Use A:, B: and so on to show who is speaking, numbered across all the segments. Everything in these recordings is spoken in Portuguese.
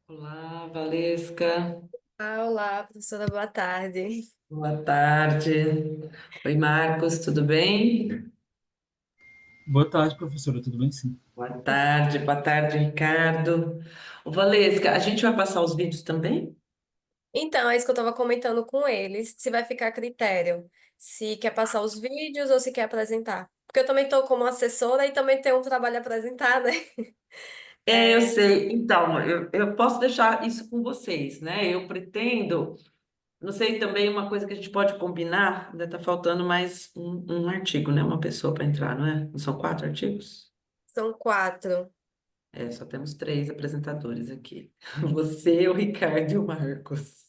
A: Olá, Valesca.
B: Olá, professora, boa tarde.
A: Boa tarde. Oi, Marcos, tudo bem?
C: Boa tarde, professora. Tudo bem? Sim.
A: Boa tarde, Ricardo. Ô, Valesca, a gente vai passar os vídeos também?
B: Então, é isso que eu estava comentando com eles, se vai ficar a critério, se quer passar os vídeos ou se quer apresentar. Porque eu também estou como assessora e também tenho um trabalho a apresentar, né?
A: É, eu
B: É,
A: sei. Então, eu posso deixar isso com vocês, né? Eu pretendo, não sei também uma coisa que a gente pode combinar, ainda está faltando mais um artigo, né? Uma pessoa para entrar, não é? Não são quatro artigos?
B: são quatro.
A: É, só temos três apresentadores aqui. Você, o Ricardo e o Marcos.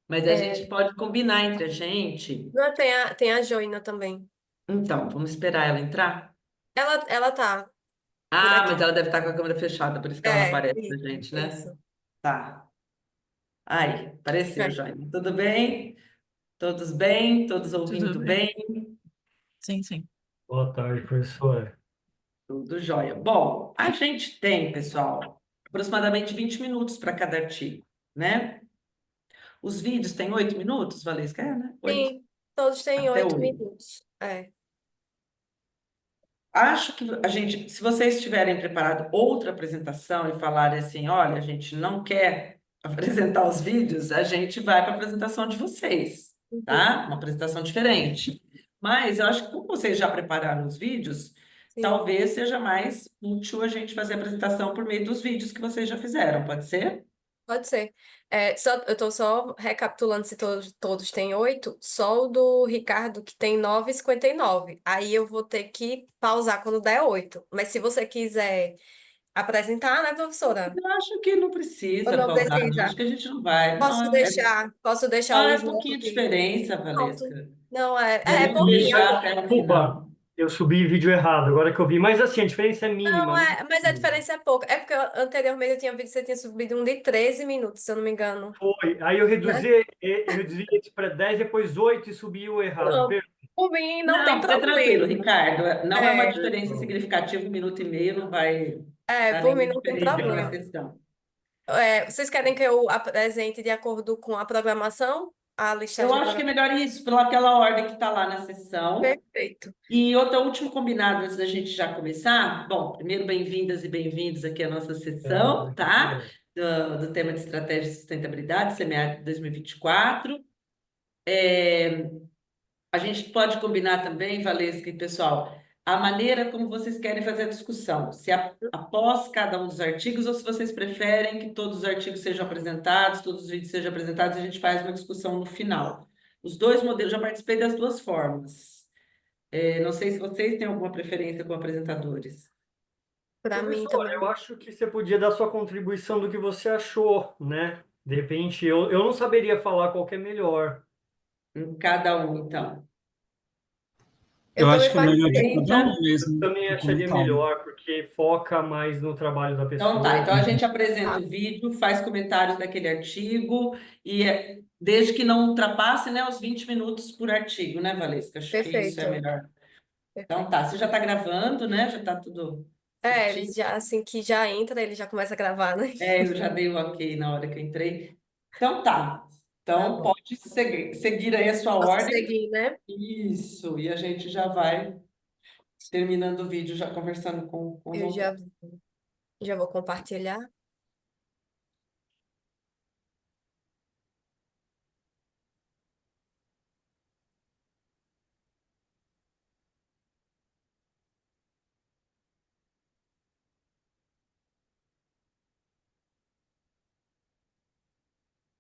A: Mas a
B: É,
A: gente pode combinar entre a gente.
B: não, tem a Joina também.
A: Então, vamos esperar ela entrar?
B: Ela tá por
A: Ah, mas
B: aqui.
A: ela deve estar com a câmera fechada, por isso que ela não
B: É,
A: aparece pra
B: isso,
A: gente, né?
B: isso.
A: Tá. Aí, apareceu,
B: É.
A: Jaime. Tudo bem? Todos bem? Todos
C: Tudo
A: ouvindo
C: bem?
A: bem?
C: Sim, sim.
D: Boa tarde, professora.
A: Tudo jóia. Bom, a gente tem, pessoal, aproximadamente 20 minutos para cada artigo, né? Os vídeos têm 8 minutos, Valesca? É, né? 8.
B: Sim, todos têm
A: Até 8.
B: 8 minutos. É,
A: Acho que a gente, se vocês tiverem preparado outra apresentação e falarem assim, olha, a gente não quer apresentar os vídeos, a gente vai para a apresentação de vocês,
B: uhum,
A: tá? Uma apresentação diferente. Mas eu acho que como vocês já prepararam os vídeos,
B: sim.
A: talvez seja mais útil a gente fazer a apresentação por meio dos vídeos que vocês já fizeram, pode ser?
B: Pode ser. Eu tô só recapitulando se todos têm 8, só o do Ricardo que tem 9,59. Aí eu vou ter que pausar quando der 8. Mas se você quiser apresentar, né, professora?
A: Eu acho que não
B: Ou
A: precisa
B: não
A: pausar, não. Acho
B: precisa?
A: que a gente não vai.
B: Posso
A: Não,
B: deixar, posso deixar o
A: é pouquinha
B: slide
A: diferença,
B: pronto.
A: Valesca.
B: Não, é
A: Vamos
B: pouquinho.
A: deixar até o
D: Desculpa,
A: final.
D: eu subi vídeo errado, agora que eu vi. Mas assim, a diferença é
B: Não,
D: mínima, não
B: mas a
D: precisa.
B: diferença é pouca. É porque anteriormente eu tinha visto que você tinha subido um de 13 minutos, se eu não me engano.
D: Foi. Aí
B: Né?
D: eu reduzi esse para 10, depois 8 e subi o errado.
B: Não, por mim não tem
A: Não, fica tranquilo,
B: problema.
A: Ricardo. Não é uma
B: É,
A: diferença significativa, 1 minuto e meio não vai dar
B: por mim
A: nenhuma
B: não tem
A: diferença na
B: problema.
A: sessão.
B: Vocês querem que eu apresente de acordo com a programação, a
A: Eu
B: listagem de
A: acho que é
B: programação?
A: melhor isso, pelaquela ordem que está lá na sessão.
B: Perfeito.
A: E outro último combinado antes da gente já começar. Bom, primeiro, bem-vindas e bem-vindos aqui à nossa sessão,
D: Obrigado,
A: tá?
D: professora.
A: Do tema de estratégia de sustentabilidade, CMEAC 2024. A gente pode combinar também, Valesca e pessoal, a maneira como vocês querem fazer a discussão, se após cada um dos artigos ou se vocês preferem que todos os artigos sejam apresentados, todos os vídeos sejam apresentados e a gente faz uma discussão no final. Os dois modelos, já participei das duas formas. Não sei se vocês têm alguma preferência com apresentadores.
B: Para mim
D: Professora, eu
B: também.
D: acho que você podia dar sua contribuição do que você achou, né? De repente, eu não saberia falar qual que é melhor.
A: Em cada um, então.
B: Eu
C: Eu acho
B: também
C: que é melhor de
B: participei.
C: cada um
D: Eu
C: mesmo,
D: também
C: por
D: acharia
C: comentário.
D: melhor, porque foca mais no trabalho da
A: Então tá,
D: pessoa.
A: então a gente apresenta
B: Tá,
A: o vídeo, faz comentários daquele artigo e desde que não ultrapasse, né, os 20 minutos por artigo, né, Valesca? Acho que isso é
B: perfeito.
A: melhor. Então
B: Perfeito.
A: tá, você já está gravando, né? Já está tudo
B: Ele
A: certinho.
B: já, assim que já entra, ele já começa a gravar, né?
A: Eu já dei o ok na hora que eu entrei. Então tá.
B: Tá
A: Então
B: bom.
A: pode seguir aí a sua
B: Posso
A: ordem.
B: seguir, né?
A: Isso, e a gente já vai terminando o vídeo, já conversando com os
B: Eu
A: autores.
B: já vou compartilhar.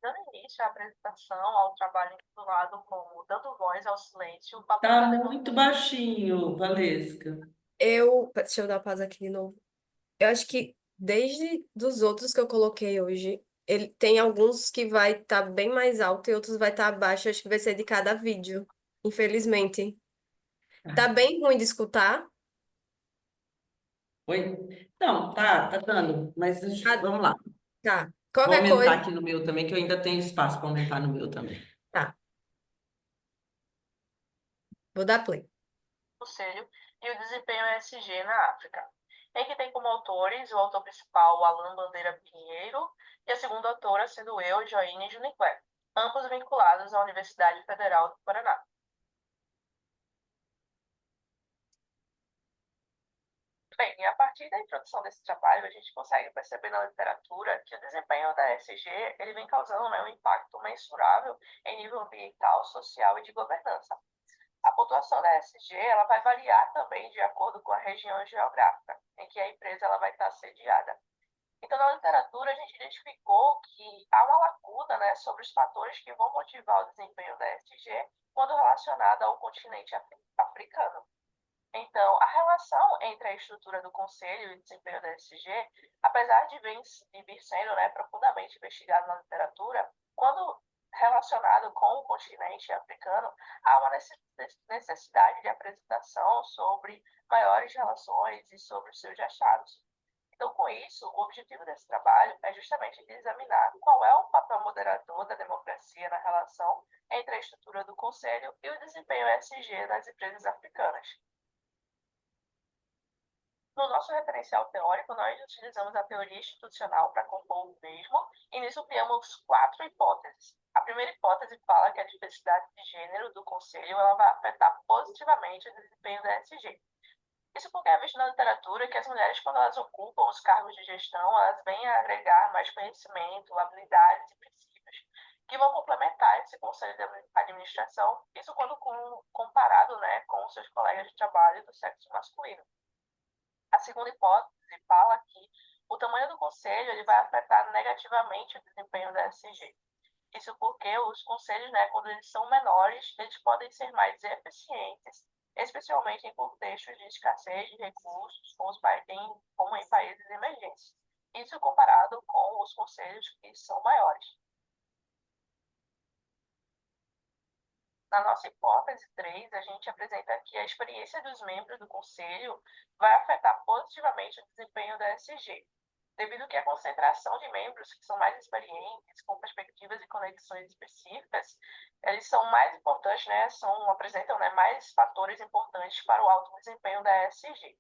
E: Dando início à apresentação ao trabalho intitulado como Dando Voz ao Silêncio, o papel
A: Tá
E: da
A: muito
E: democracia.
A: baixinho, Valesca.
B: Deixa eu dar pausa aqui de novo. Eu acho que desde dos outros que eu coloquei hoje, ele tem alguns que vai estar bem mais alto e outros vai estar abaixo. Acho que vai ser de cada vídeo, infelizmente. Tá bem ruim de escutar.
A: Oi? Não, tá dando, mas
B: Ah,
A: vamos lá.
B: tá.
A: Vou
B: Qualquer
A: aumentar
B: coisa.
A: aqui no meu também, que eu ainda tenho espaço para aumentar no meu também.
B: Tá, vou dar play.
E: Conselho e o desempenho ESG na África, em que tem como autores o autor principal, Alan Bandeira Pinheiro, a segunda autora sendo eu, Joine Juniquer, ambos vinculados à Universidade Federal do Paraná. Bem, e a partir da introdução desse trabalho, a gente consegue perceber na literatura que o desempenho da ESG ele vem causando, né, um impacto mensurável em nível ambiental, social e de governança. A pontuação da ESG ela vai variar também de acordo com a região geográfica em que a empresa ela vai estar sediada. Então, na literatura, a gente identificou que há uma lacuna, né, sobre os fatores que vão motivar o desempenho da ESG quando relacionado ao continente africano. Então, a relação entre a estrutura do Conselho e o desempenho da ESG, apesar de vir sendo, né, profundamente investigado na literatura, quando relacionado com o continente africano, há uma necessidade de apresentação sobre maiores relações e sobre os seus achados. Então, com isso, o objetivo desse trabalho é justamente examinar qual é o papel moderador da democracia na relação entre a estrutura do Conselho e o desempenho ESG nas empresas africanas. No nosso referencial teórico, nós utilizamos a teoria institucional para compor o mesmo, e nisso criamos 4 hipóteses. A primeira hipótese fala que a diversidade de gênero do Conselho ela vai afetar positivamente o desempenho da ESG. Isso porque é visto na literatura que as mulheres, quando elas ocupam os cargos de gestão, elas vêm a agregar mais conhecimento, habilidades e princípios que vão complementar esse conselho de administração, isso quando comparado, né, com os seus colegas de trabalho do sexo masculino. A segunda hipótese fala que o tamanho do conselho ele vai afetar negativamente o desempenho da ESG. Isso porque os conselhos, né, quando eles são menores, eles podem ser mais eficientes, especialmente em contextos de escassez de recursos, como em países emergentes. Isso comparado com os conselhos que são maiores. Na nossa hipótese 3, a gente apresenta que a experiência dos membros do conselho vai afetar positivamente o desempenho da ESG, devido que a concentração de membros que são mais experientes, com perspectivas e conexões específicas, eles são mais importantes, né, apresentam, né, mais fatores importantes para o alto desempenho da ESG.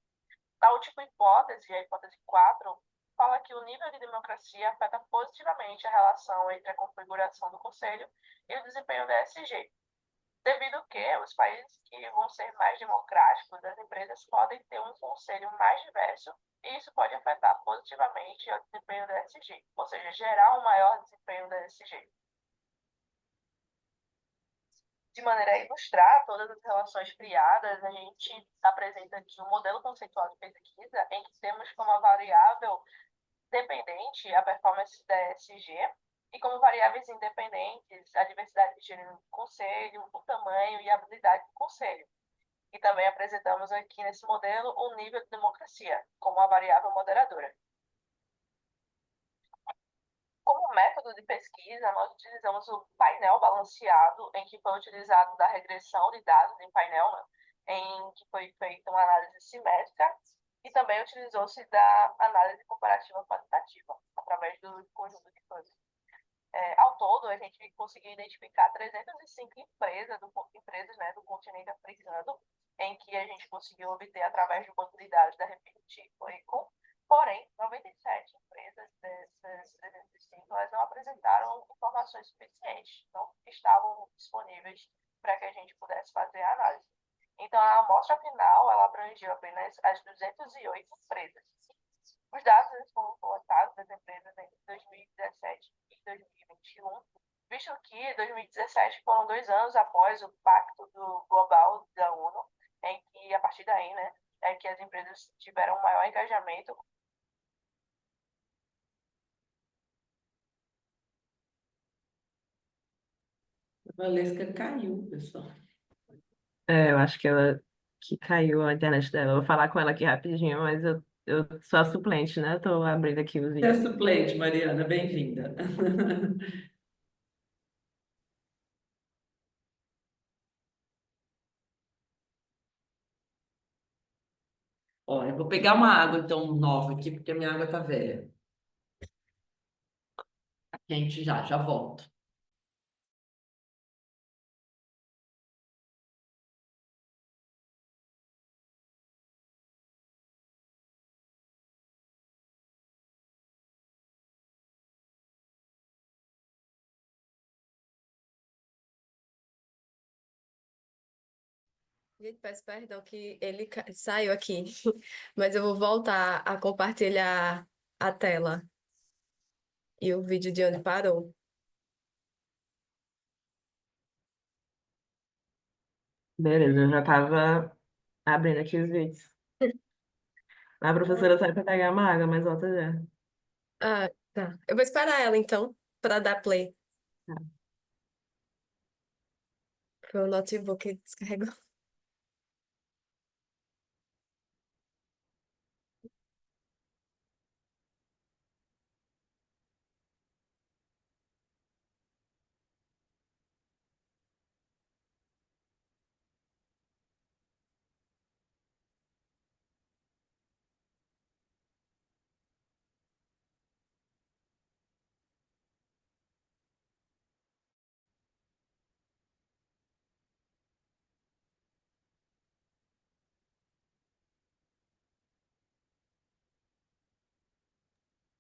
E: Na última hipótese, a hipótese 4, fala que o nível de democracia afeta positivamente a relação entre a configuração do conselho e o desempenho da ESG, devido que os países que vão ser mais democráticos, as empresas podem ter um conselho mais diverso e isso pode afetar positivamente o desempenho da ESG, ou seja, gerar um maior desempenho da ESG. De maneira a ilustrar todas as relações criadas, a gente apresenta aqui um modelo conceitual de pesquisa em que temos como variável dependente a performance da ESG, e como variáveis independentes, a diversidade de gênero do conselho, o tamanho e a habilidade do conselho. E também apresentamos aqui nesse modelo o nível de democracia, como uma variável moderadora. Como método de pesquisa, nós utilizamos o painel balanceado, em que foi utilizado da regressão de dados em painel, né, em que foi feita uma análise simétrica, e também utilizou-se da análise comparativa quantitativa, através do conjunto de coisas. Ao todo, a gente conseguiu identificar 305 empresas, né, do continente africano, em que a gente conseguiu obter através do banco de dados da Refinitiv, porém, 97 empresas dessas 305 elas não apresentaram informações suficientes, não estavam disponíveis para que a gente pudesse fazer a análise. Então, a amostra final ela abrangeu apenas as 208 empresas. Os dados foram coletados das empresas entre 2017 e 2021, visto que 2017 foram 2 anos após o Pacto Global da ONU, em que, a partir daí, né, é que as empresas tiveram um maior engajamento.
A: A Valesca caiu, pessoal.
F: Eu acho que ela que caiu a internet dela. Eu vou falar com ela aqui rapidinho, mas eu sou a suplente, né? Eu tô abrindo aqui os
A: Você é
F: vídeos.
A: suplente, Mariana, bem-vinda. Ó, eu vou pegar uma água, então, nova aqui, porque a minha água tá velha. Tá quente já volto.
B: Gente, peço perdão que ele saiu aqui, mas eu vou voltar a compartilhar a tela e o vídeo de onde parou.
F: Beleza, eu já tava abrindo aqui os vídeos. A professora sai pra pegar uma água, mas volta já.
B: Ah, tá. Eu vou esperar ela então, para dar play. Foi o notebook que descarregou.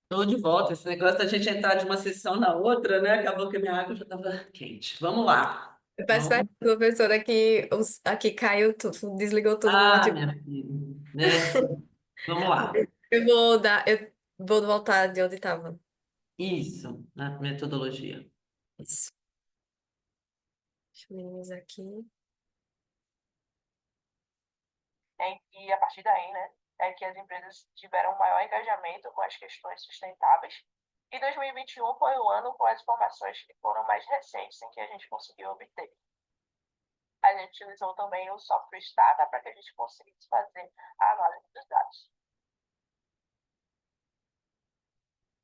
A: Estou de volta. Esse negócio da gente entrar de uma sessão na outra, né? Acabou que a minha água já estava quente. Vamos lá.
B: Eu peço
A: Vamos.
B: perdão, professora, que aqui caiu tudo, desligou tudo no
A: Ah,
B: notebook.
A: minha filha. Né? Vamos lá.
B: Eu vou voltar de onde estava.
A: Isso, na metodologia.
B: Isso. Deixa eu minimizar aqui.
E: E a partir daí, né, é que as empresas tiveram um maior engajamento com as questões sustentáveis. E 2021 foi o ano com as informações que foram mais recentes em que a gente conseguiu obter. A gente utilizou também o software Stata para que a gente conseguisse fazer a análise dos dados.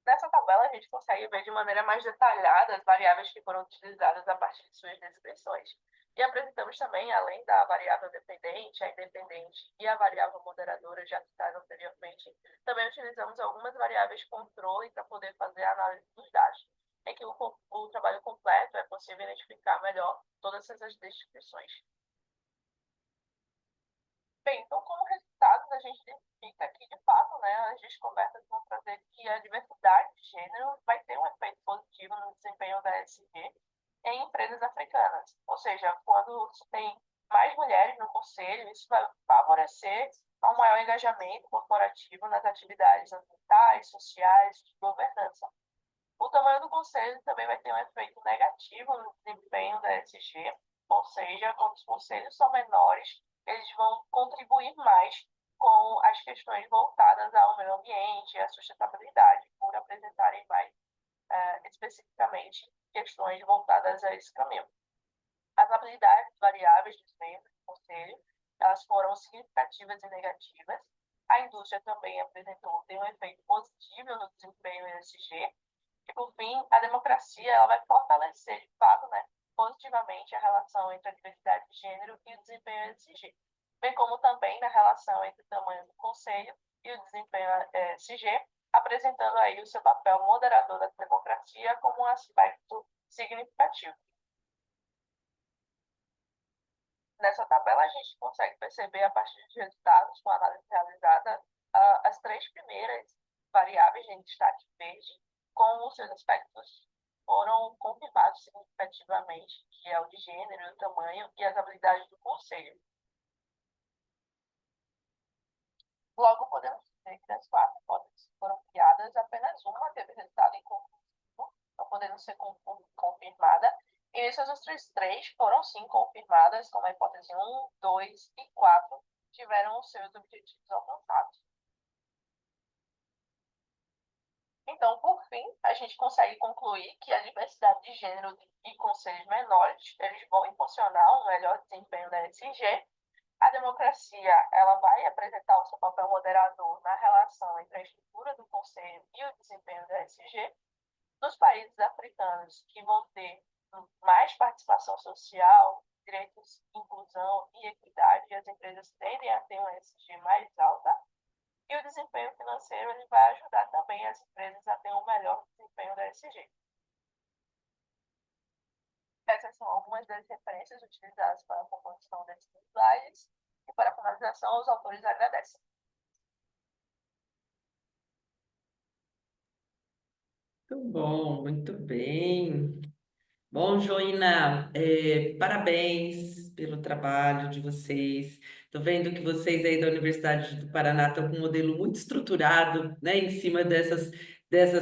E: Nessa tabela, a gente consegue ver de maneira mais detalhada as variáveis que foram utilizadas a partir de suas descrições. E apresentamos também, além da variável dependente, a independente e a variável moderadora, já citadas anteriormente, também utilizamos algumas variáveis controle para poder fazer a análise dos dados, em que o trabalho completo é possível identificar melhor todas essas descrições. Bem, então, como resultados, a gente identifica que, de fato, né, as descobertas vão trazer que a diversidade de gênero vai ter um efeito positivo no desempenho da ESG em empresas africanas. Ou seja, quando se tem mais mulheres no conselho, isso vai favorecer um maior engajamento corporativo nas atividades ambientais, sociais e de governança. O tamanho do conselho também vai ter um efeito negativo no desempenho da ESG, ou seja, quando os conselhos são menores, eles vão contribuir mais com as questões voltadas ao meio ambiente e à sustentabilidade, por apresentarem mais especificamente questões voltadas a esse caminho. As habilidades variáveis dos membros do conselho, elas foram significativas e negativas. A indústria também apresentou ter um efeito positivo no desempenho ESG. E, por fim, a democracia ela vai fortalecer, de fato, né, positivamente a relação entre a diversidade de gênero e o desempenho ESG, bem como também na relação entre o tamanho do conselho e o desempenho ESG, apresentando aí o seu papel moderador da democracia como um aspecto significativo. Nessa tabela, a gente consegue perceber, a partir dos resultados com a análise realizada, as três primeiras variáveis em destaque verde, com os seus aspectos foram confirmados significativamente, que é o de gênero, o tamanho e as habilidades do conselho. Logo, podemos dizer que das quatro hipóteses que foram criadas, apenas uma teve resultado inconclusivo, não podendo ser confirmada, e essas outras três foram sim confirmadas, como a hipótese 1, 2 e 4, tiveram os seus objetivos alcançados. Então, por fim, a gente consegue concluir que a diversidade de gênero e conselhos menores, eles vão impulsionar um melhor desempenho da ESG. A democracia, ela vai apresentar o seu papel moderador na relação entre a estrutura do conselho e o desempenho da ESG. Nos países africanos, que vão ter mais participação social, direitos, inclusão e equidade, as empresas tendem a ter uma ESG mais alta. E o desempenho financeiro ele vai ajudar também as empresas a ter um melhor desempenho da ESG. Essas são algumas das referências utilizadas para a composição desses slides. E para a finalização, os autores agradecem.
A: Muito bom, muito bem. Bom, Joina, parabéns. pelo trabalho de vocês. Estou vendo que vocês aí da Universidade do Paraná estão com um modelo muito estruturado, né, em cima dessas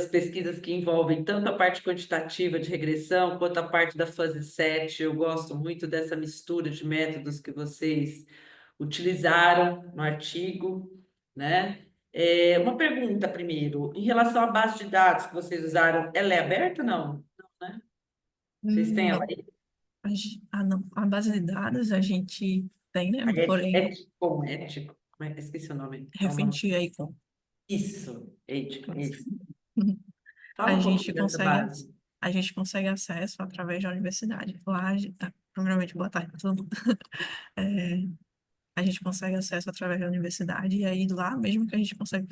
A: pesquisas que envolvem tanto a parte quantitativa de regressão quanto a parte da fase 7. Eu gosto muito dessa mistura de métodos que vocês utilizaram no artigo, né? Uma pergunta primeiro, em relação à base de dados que vocês usaram, ela é aberta ou não? Não, né? Vocês têm ela
C: Não,
A: aí?
C: não. A base de dados a gente tem, né? Porém,
A: Ético, esqueci o nome. É uma...
C: referente aí com
A: Isso, ético, isso.
C: a
A: Fala um
C: gente
A: pouquinho dessa
C: consegue,
A: base.
C: a gente consegue acesso através da universidade. Lá, primeiramente, boa tarde para todo mundo. É, a gente consegue acesso através da universidade, e aí lá mesmo que a gente consegue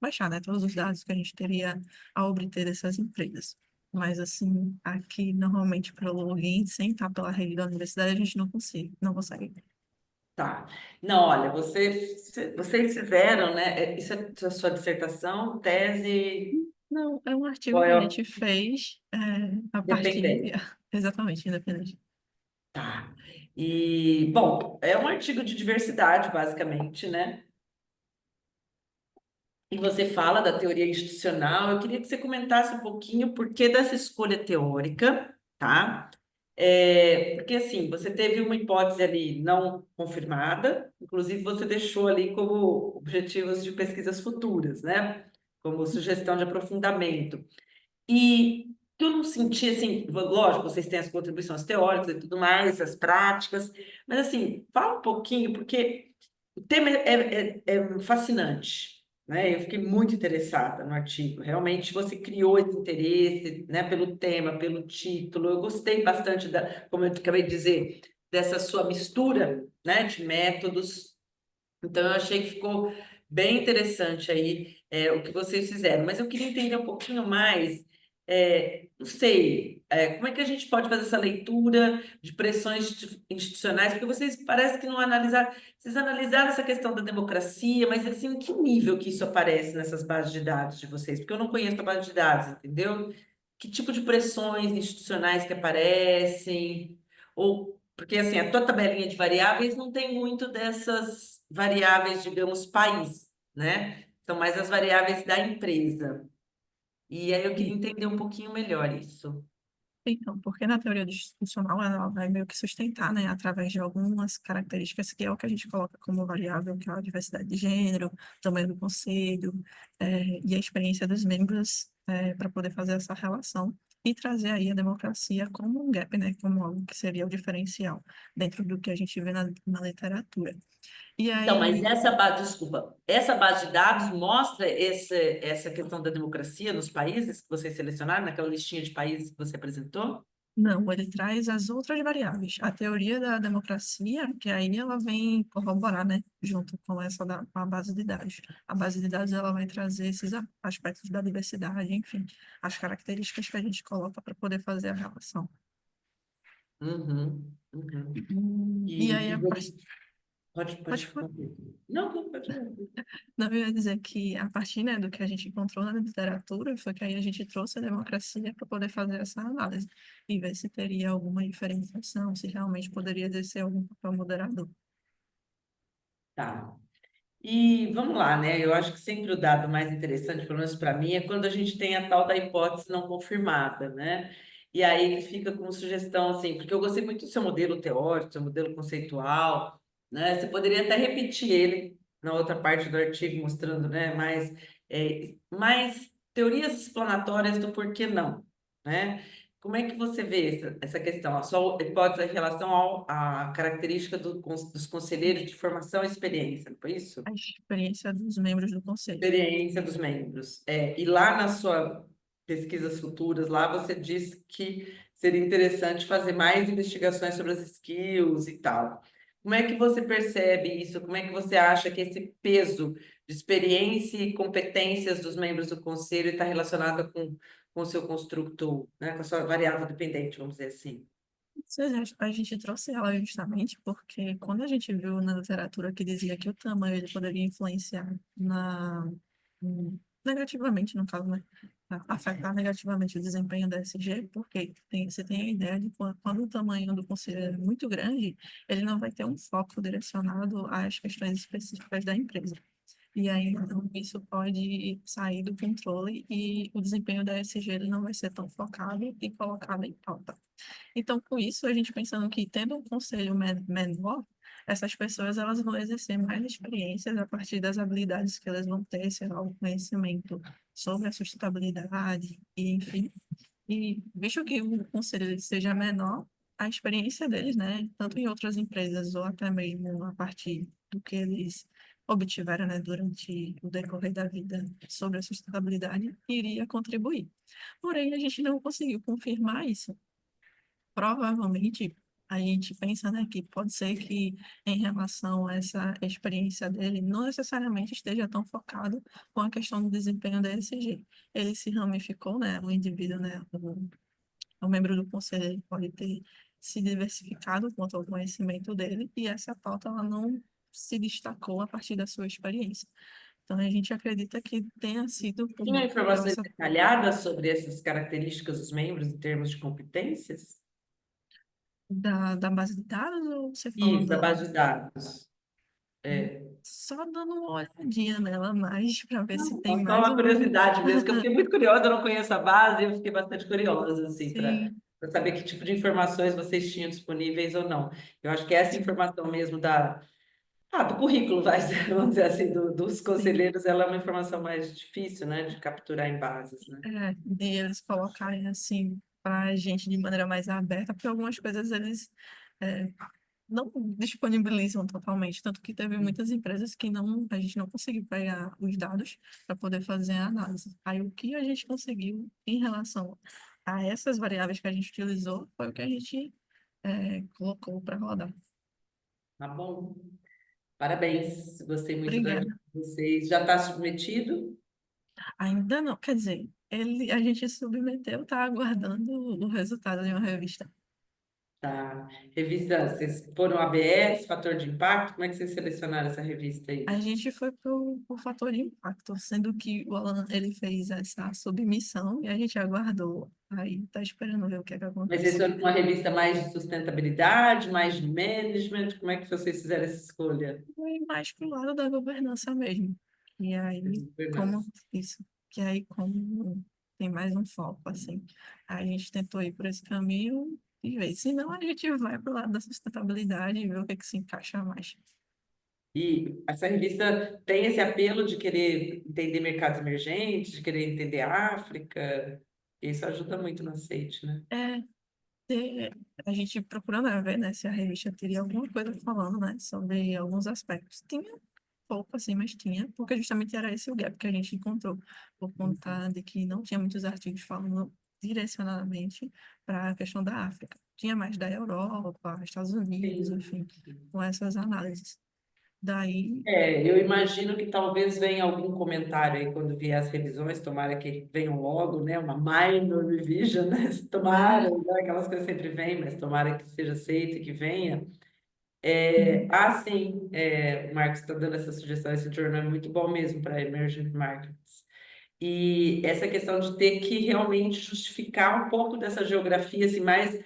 C: baixar, né, todos os dados que a gente teria ao obter dessas empresas. Mas, assim, aqui, normalmente, para o login, sem estar pela rede da universidade, a gente não consegue.
A: Tá. Não, olha, vocês fizeram, né? Isso é a sua dissertação, tese,
C: Não, é um artigo
A: qual
C: que
A: é
C: a
A: o
C: gente fez a partir,
A: dependente?
C: exatamente, independente.
A: Tá. E, bom, é um artigo de diversidade, basicamente, né? E você fala da teoria institucional. Eu queria que você comentasse um pouquinho o porquê dessa escolha teórica, tá? Porque, assim, você teve uma hipótese ali não confirmada, inclusive você deixou ali como objetivos de pesquisas futuras, né? Como sugestão de aprofundamento. E eu não senti, assim, lógico, vocês têm as contribuições teóricas e tudo mais, as práticas, mas, assim, fala um pouquinho, porque o tema é fascinante, né? Eu fiquei muito interessada no artigo. Realmente você criou esse interesse, né, pelo tema, pelo título. Eu gostei bastante como eu acabei de dizer, dessa sua mistura, né, de métodos. Então eu achei que ficou bem interessante aí o que vocês fizeram. Mas eu queria entender um pouquinho mais. Não sei, como é que a gente pode fazer essa leitura de pressões institucionais? Porque vocês parece que não analisaram. Vocês analisaram essa questão da democracia, mas assim, em que nível que isso aparece nessas bases de dados de vocês? Porque eu não conheço a base de dados, entendeu? Que tipo de pressões institucionais que aparecem? Ou porque assim, a tua tabelinha de variáveis não tem muito dessas variáveis, digamos, país, né? São mais as variáveis da empresa. E aí eu queria entender um pouquinho melhor isso.
C: Então, porque na teoria institucional ela vai meio que sustentar, né, através de algumas características que é o que a gente coloca como variável, que é a diversidade de gênero, tamanho do conselho, e a experiência dos membros para poder fazer essa relação e trazer aí a democracia como um gap, né, como algo que seria o diferencial dentro do que a gente vê na literatura. E
A: Então, mas
C: aí,
A: essa base, desculpa, essa base de dados mostra essa questão da democracia nos países que vocês selecionaram, naquela listinha de países que você apresentou?
C: não, ele traz as outras variáveis. A teoria da democracia, que aí ela vem corroborar, né, junto com com a base de dados. A base de dados ela vai trazer esses aspectos da diversidade, enfim, as características que a gente coloca para poder fazer a relação.
A: Uhum, uhum.
C: E aí,
A: E você... Pode
C: pode,
A: responder. Não, não, pode responder.
C: não, eu ia dizer que a partir, né, do que a gente encontrou na literatura, foi que aí a gente trouxe a democracia para poder fazer essa análise e ver se teria alguma diferenciação, se realmente poderia exercer algum papel moderador.
A: Tá. E vamos lá, né? Eu acho que sempre o dado mais interessante, pelo menos para mim, é quando a gente tem a tal da hipótese não confirmada, né? E aí que fica como sugestão, assim, porque eu gostei muito do seu modelo teórico, do seu modelo conceitual, né? Você poderia até repetir ele na outra parte do artigo, mostrando, né, mais teorias explanatórias do porquê não, né? Como é que você vê essa questão? A sua hipótese em relação à característica dos conselheiros de formação e experiência, não foi isso?
C: A experiência dos membros do conselho.
A: Experiência dos membros. E lá na sua pesquisas futuras, lá você diz que seria interessante fazer mais investigações sobre as skills e tal. Como é que você percebe isso? Como é que você acha que esse peso de experiência e competências dos membros do conselho está relacionado com o seu construto, né? Com a sua variável dependente, vamos dizer assim?
C: A gente trouxe ela justamente porque quando a gente viu na literatura que dizia que o tamanho ele poderia influenciar negativamente, no caso, né, afetar negativamente o desempenho da SG, porque você tem a ideia de quando o tamanho do conselho é muito grande, ele não vai ter um foco direcionado às questões específicas da empresa. E aí, então, isso pode sair do controle e o desempenho da SG ele não vai ser tão focado e colocado em pauta. Então, com isso, a gente pensando que tendo um conselho menor, essas pessoas elas vão exercer mais experiências a partir das habilidades que elas vão ter, sei lá, o conhecimento sobre a sustentabilidade, e, enfim. E visto que o conselho ele seja menor, a experiência deles, né, tanto em outras empresas ou até mesmo a partir do que eles obtiveram, né, durante o decorrer da vida sobre a sustentabilidade, iria contribuir. Porém, a gente não conseguiu confirmar isso. Provavelmente a gente pensa, né, que pode ser que em relação a essa experiência dele, não necessariamente esteja tão focado com a questão do desempenho da ESG. Ele se ramificou, né, o indivíduo, né, o membro do conselho, ele pode ter se diversificado quanto ao conhecimento dele, e essa pauta ela não se destacou a partir da sua experiência. Então, a gente acredita que tenha sido
A: Tinha
C: pela
A: informações
C: essa
A: detalhadas sobre essas características dos membros em termos de competências?
C: da base de dados, ou você fala
A: Isso, da
C: da...
A: base de dados. É.
C: Só dando uma olhadinha nela mais para ver se tem
A: Não, só
C: mais
A: uma
C: algum.
A: curiosidade mesmo, que eu fiquei muito curiosa, eu não conheço a base, eu fiquei bastante curiosa, assim, para
C: Sim,
A: saber que tipo de informações vocês tinham disponíveis ou não. Eu acho que essa informação mesmo do currículo, vamos dizer assim, dos
C: sim.
A: conselheiros, ela é uma informação mais difícil, né, de capturar em bases, né?
C: É, de eles colocarem assim para a gente de maneira mais aberta, porque algumas coisas eles é, não disponibilizam totalmente, tanto que teve muitas empresas que não, a gente não conseguiu pegar os dados para poder fazer a análise. Aí o que a gente conseguiu em relação a essas variáveis que a gente utilizou foi o que a gente colocou para rodar.
A: Tá bom. Parabéns, gostei muito da
C: Obrigada.
A: de vocês. Já está submetido?
C: Ainda não, quer dizer, a gente submeteu, tá aguardando o resultado de uma revista.
A: Tá. Revista, vocês foram ABS, fator de impacto? Como é que vocês selecionaram essa revista aí?
C: A gente foi por fator de impacto, sendo que o Alan, ele fez essa submissão e a gente aguardou. Aí tá esperando ver o que é que
A: Mas vocês
C: acontece.
A: foram com uma revista mais de sustentabilidade, mais de management? Como é que vocês fizeram essa escolha?
C: Foi mais pro lado da governança mesmo. E aí, como
A: Governança.
C: isso, que aí como tem mais um foco, assim, a gente tentou ir por esse caminho e ver. Senão a gente vai pro lado da sustentabilidade e ver o que é que se encaixa mais.
A: E essa revista tem esse apelo de querer entender mercados emergentes, de querer entender a África. Isso ajuda muito no aceite, né?
C: É, a gente procurando ver, né, se a revista teria alguma coisa falando, né, sobre alguns aspectos. Tinha pouco, assim, mas tinha, porque justamente era esse o gap que a gente encontrou, por conta de que não tinha muitos artigos falando direcionadamente para a questão da África. Tinha mais da Europa, Estados Unidos,
A: Sim.
C: enfim, com essas análises. Daí,
A: Eu imagino que talvez venha algum comentário aí quando vier as revisões, tomara que venham logo, né? Uma minor revision, né?
C: né,
A: Tomara, né? Aquelas coisas sempre vêm, mas tomara que seja aceito e que venha.
C: sim,
A: Sim, o Marcos está dando essa sugestão, esse journal é muito bom mesmo para emerging markets. E essa questão de ter que realmente justificar um pouco dessa geografia, assim, mais,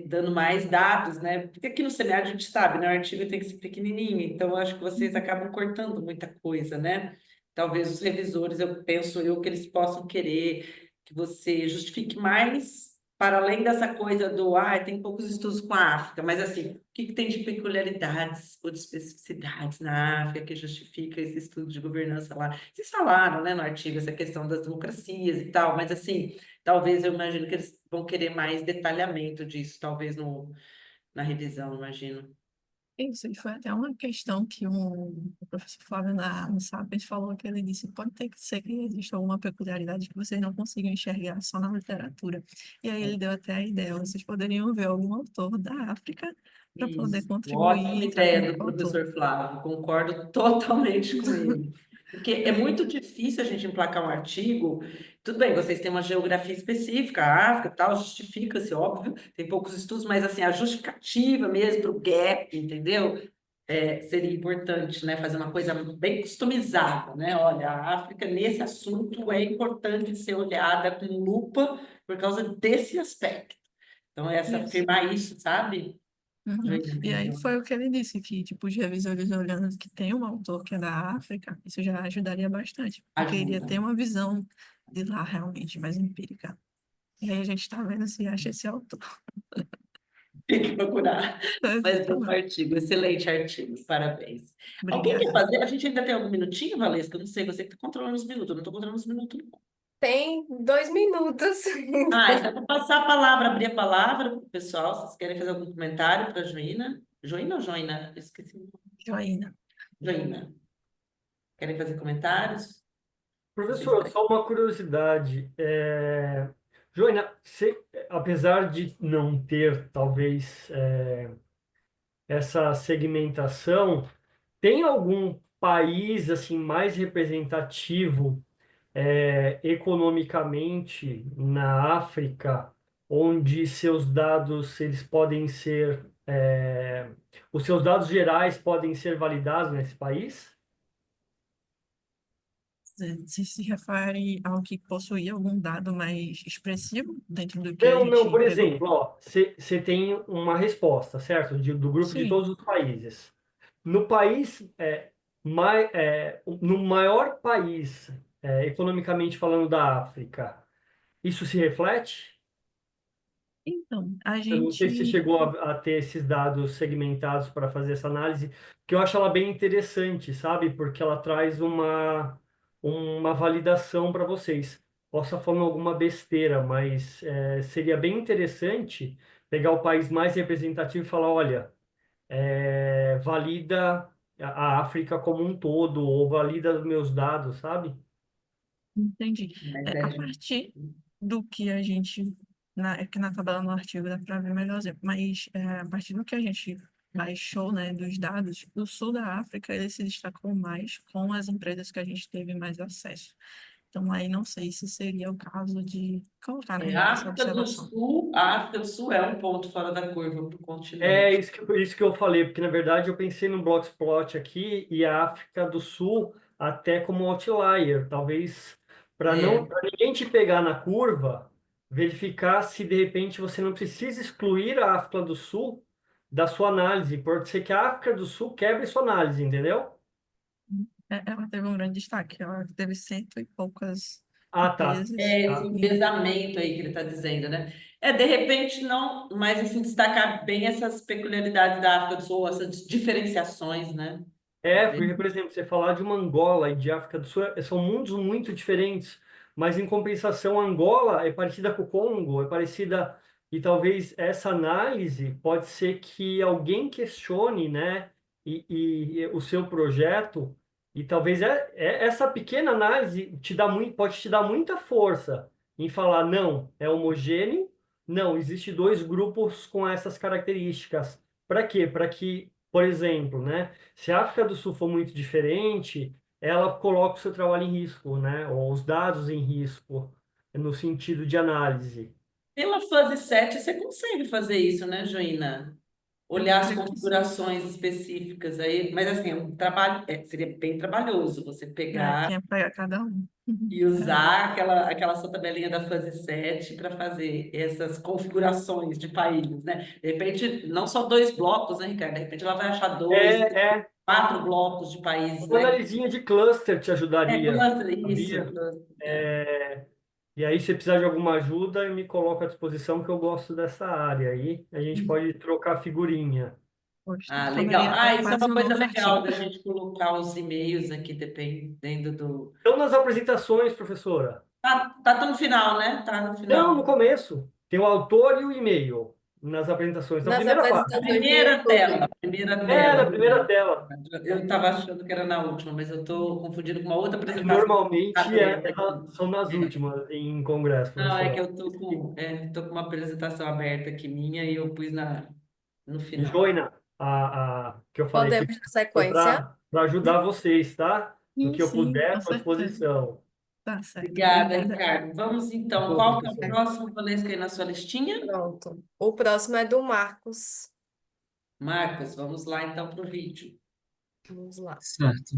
A: dando mais dados, né? Porque aqui no seminário a gente sabe, né? O artigo tem que ser pequenininho, então eu acho que vocês acabam cortando muita coisa, né? Talvez os revisores, eu penso que eles possam querer que você justifique mais, para além dessa coisa tem poucos estudos com a África, mas assim, o que tem de peculiaridades ou de especificidades na África que justifica esse estudo de governança lá? Vocês falaram, né, no artigo, essa questão das democracias e tal, mas assim, talvez eu imagino que eles vão querer mais detalhamento disso, talvez na revisão, imagino.
C: isso, e foi até uma questão que o professor Flávio no Sapiens falou, que ele disse, pode ter que ser que exista alguma peculiaridade que vocês não consigam enxergar só na literatura. E aí ele deu até a ideia, vocês poderiam ver algum autor da África para poder
A: Isso,
C: contribuir
A: ótima
C: e trazer
A: ideia do
C: o autor.
A: professor Flávio, concordo totalmente com ele. Porque é muito difícil a gente emplacar um artigo. Tudo bem, vocês têm uma geografia específica, a África, e tal, justifica-se, óbvio, tem poucos estudos, mas assim, a justificativa mesmo para o gap, entendeu? seria importante, né, fazer uma coisa bem customizada, né? Olha, a África nesse assunto é importante ser olhada com lupa por causa desse aspecto. Então,
C: Isso.
A: afirmar isso, sabe?
C: Uhum. E aí foi o que ele disse, que tipo, os revisores olhando que tem um autor que é da África, isso já ajudaria bastante, porque iria
A: Ajuda.
C: ter uma visão de lá realmente mais empírica. E aí a gente está vendo se acha esse autor.
A: Tem que procurar. Mas bom
C: Exatamente.
A: artigo, excelente artigo, parabéns. Alguém quer
C: Obrigada.
A: fazer? A gente ainda tem algum minutinho, Valesca? Eu não sei, você que está controlando os minutos, eu não estou controlando os minutos, não.
B: Tem 2 minutos.
A: Ah, então vou passar a palavra, abrir a palavra para o pessoal. Vocês querem fazer algum comentário para a Joina? Joina ou Joina? Eu esqueci.
C: Joaína.
A: Joina. Querem fazer comentários? Vocês
D: Professor,
A: três.
D: só uma curiosidade. Joana, apesar de não ter, talvez, essa segmentação, tem algum país assim mais representativo economicamente na África, onde seus dados eles podem ser, os seus dados gerais podem ser validados nesse país?
C: Se refere ao que possuía algum dado mais expressivo dentro do que a
D: Não, não,
C: gente
D: por
C: pegou?
D: exemplo, ó, você tem uma resposta, certo? Do grupo de
C: Sim.
D: todos os países. No país, no maior país, economicamente falando, da África, isso se reflete?
C: Então, a
D: Eu não sei se você
C: gente
D: chegou a ter esses dados segmentados para fazer essa análise, que eu acho ela bem interessante, sabe? Porque ela traz uma validação para vocês. Posso estar falando alguma besteira, mas seria bem interessante pegar o país mais representativo e falar, olha, valida a África como um todo, ou valida os meus dados, sabe?
C: entendi.
A: Mas
C: A partir do que a gente, é que na tabela no artigo dá para ver melhor exemplo, mas a partir do que a gente baixou, né, dos dados, o sul da África ele se destacou mais com as empresas que a gente teve mais acesso. Então, aí não sei se seria o caso de colocar, né,
A: A
C: essa observação.
A: África do Sul é um ponto fora da curva para o
D: É
A: continente.
D: isso que eu falei, porque na verdade eu pensei no Blockspot aqui e a África do Sul até como outlier, talvez para não
A: É.
D: para ninguém te pegar na curva, verificar se de repente você não precisa excluir a África do Sul da sua análise, pode ser que a África do Sul quebre sua análise, entendeu?
C: Ela teve um grande destaque, ela teve cento e poucas
D: Ah, tá.
C: empresas.
A: É esse
D: Tá.
C: E,
A: embesamento aí que ele está dizendo, né? De repente não, mas assim, destacar bem essas peculiaridades da África do Sul, essas diferenciações, né? Talvez.
D: Porque, por exemplo, você falar de uma Angola e de África do Sul são mundos muito diferentes, mas em compensação, Angola é parecida com o Congo, é parecida, e talvez essa análise pode ser que alguém questione, né, e o seu projeto, e talvez essa pequena análise pode te dar muita força em falar, não, é homogêneo, não, existe dois grupos com essas características. Para quê? Para que, por exemplo, né? Se a África do Sul for muito diferente, ela coloca o seu trabalho em risco, né? Ou os dados em risco, no sentido de análise.
A: Pela fase 7 você consegue fazer isso, né, Joina?
C: eu
A: Olhar as
C: creio que sim,
A: configurações específicas aí, mas assim, é um trabalho, seria bem trabalhoso você
C: né?
A: pegar
C: Tinha para cada um.
A: e
C: É,
A: usar aquela sua tabelinha da fase 7 para fazer essas configurações de países, né? De repente, não só dois blocos, né, Ricardo? De repente ela vai achar dois,
D: É,
A: quatro blocos de países,
D: uma
A: né?
D: analisinha de cluster te ajudaria,
A: Cluster, isso,
D: sabia?
A: cluster.
D: E aí, se precisar de alguma ajuda, eu me coloco à disposição, que eu gosto dessa área. Aí a gente pode trocar figurinha.
C: poxa,
A: Ah, legal.
C: caberia até
A: Isso é
C: quase
A: uma
C: um
A: coisa
C: novo
A: legal
C: artigo.
A: da gente colocar os e-mails aqui, dependendo do.
D: Então, nas apresentações, professora.
A: Tá no final, né? Tá no
D: Não, no
A: final.
D: começo. Tem o autor e o e-mail nas apresentações, na
B: Nas
D: primeira parte.
B: apresentações do YouTube.
A: Primeira
D: Na
A: tela.
D: primeira tela.
A: Eu estava achando que era na última, mas eu estou confundindo com uma outra
D: É que
A: apresentação que está
D: normalmente
A: aberta aqui.
D: são nas últimas em congresso,
A: Não, é que
D: professora.
A: eu tô com uma apresentação aberta aqui minha e eu pus no final.
D: Joina, que eu falei que
B: Podemos dar
D: foi
B: sequência.
D: para ajudar vocês, tá? No
C: Sim,
D: que eu
C: sim,
D: puder,
C: com
D: à sua
C: certeza.
D: disposição.
C: Tá certo,
A: Obrigada,
C: obrigada.
A: Ricardo. Vamos então.
D: Show,
A: Qual que é o
D: professor.
A: próximo, Valesca, aí na sua listinha?
B: Pronto. O próximo é do Marcos.
A: Marcos, vamos lá então para o vídeo.
B: Vamos lá.
G: Certo.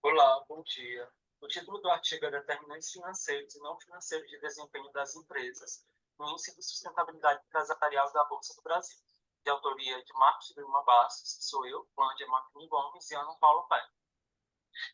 H: Olá, bom dia. O título do artigo é Determinantes Financeiros e Não Financeiros de Desempenho das Empresas no Índice de Sustentabilidade Empresarial da Bolsa do Brasil, de autoria de Marcos Lima Bastos, que sou eu, Clândia Martins Gomes e Ana Paula Pérez.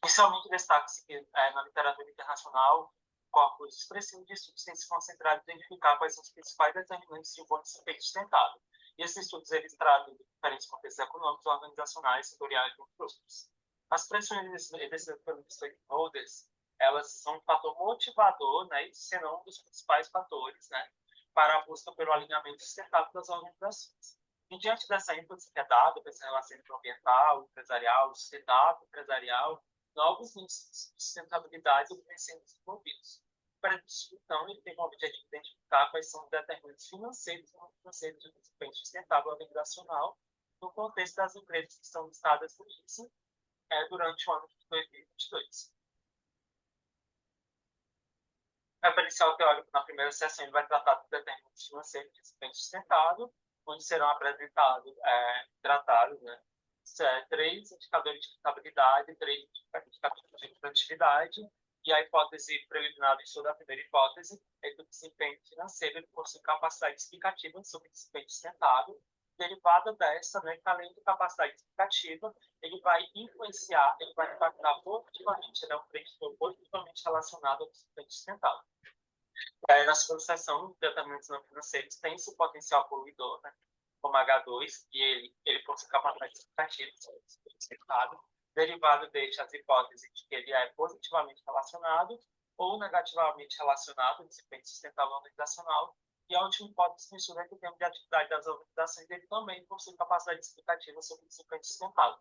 H: Inicialmente, destaque-se que na literatura internacional, corpos expressivos de estudos têm se concentrado em identificar quais são os principais determinantes de um bom desempenho sustentável. E esses estudos eles tratam de diferentes contextos econômicos, organizacionais, setoriais e outros. As pressões desses stakeholders, elas são um fator motivador, né, e serão um dos principais fatores, né, para a busca pelo alinhamento sustentável das organizações. E diante dessa ênfase que é dada para essa relação entre ambiental, empresarial, sustentável, empresarial, novos índices de sustentabilidade vêm sendo desenvolvidos. Para isso, então, ele tem como objetivo identificar quais são os determinantes financeiros e não financeiros de desempenho sustentável organizacional no contexto das empresas que estão listadas no índice durante o ano de 2022. O referencial teórico, na primeira sessão, ele vai tratar do determinantes financeiros de desempenho sustentável, onde serão apresentados, tratados, né, 3 indicadores de rentabilidade, 3 indicadores de produtividade, e a hipótese preliminar de estudo da primeira hipótese é que o desempenho financeiro ele possui capacidade explicativa sobre o desempenho sustentável. Derivada dessa, né, que além de capacidade explicativa, ele vai influenciar, ele vai impactar positivamente, né, um predictor positivamente relacionado ao desempenho sustentável. Na segunda seção, determinantes não financeiros tem esse potencial poluidor, né, como H2, e ele possui capacidade explicativa sobre o desempenho sustentável. Derivado deste, as hipóteses de que ele é positivamente relacionado ou negativamente relacionado ao desempenho sustentável organizacional. E a última hipótese que estuda é que o tempo de atividade das organizações ele também possui capacidade explicativa sobre o desempenho sustentável.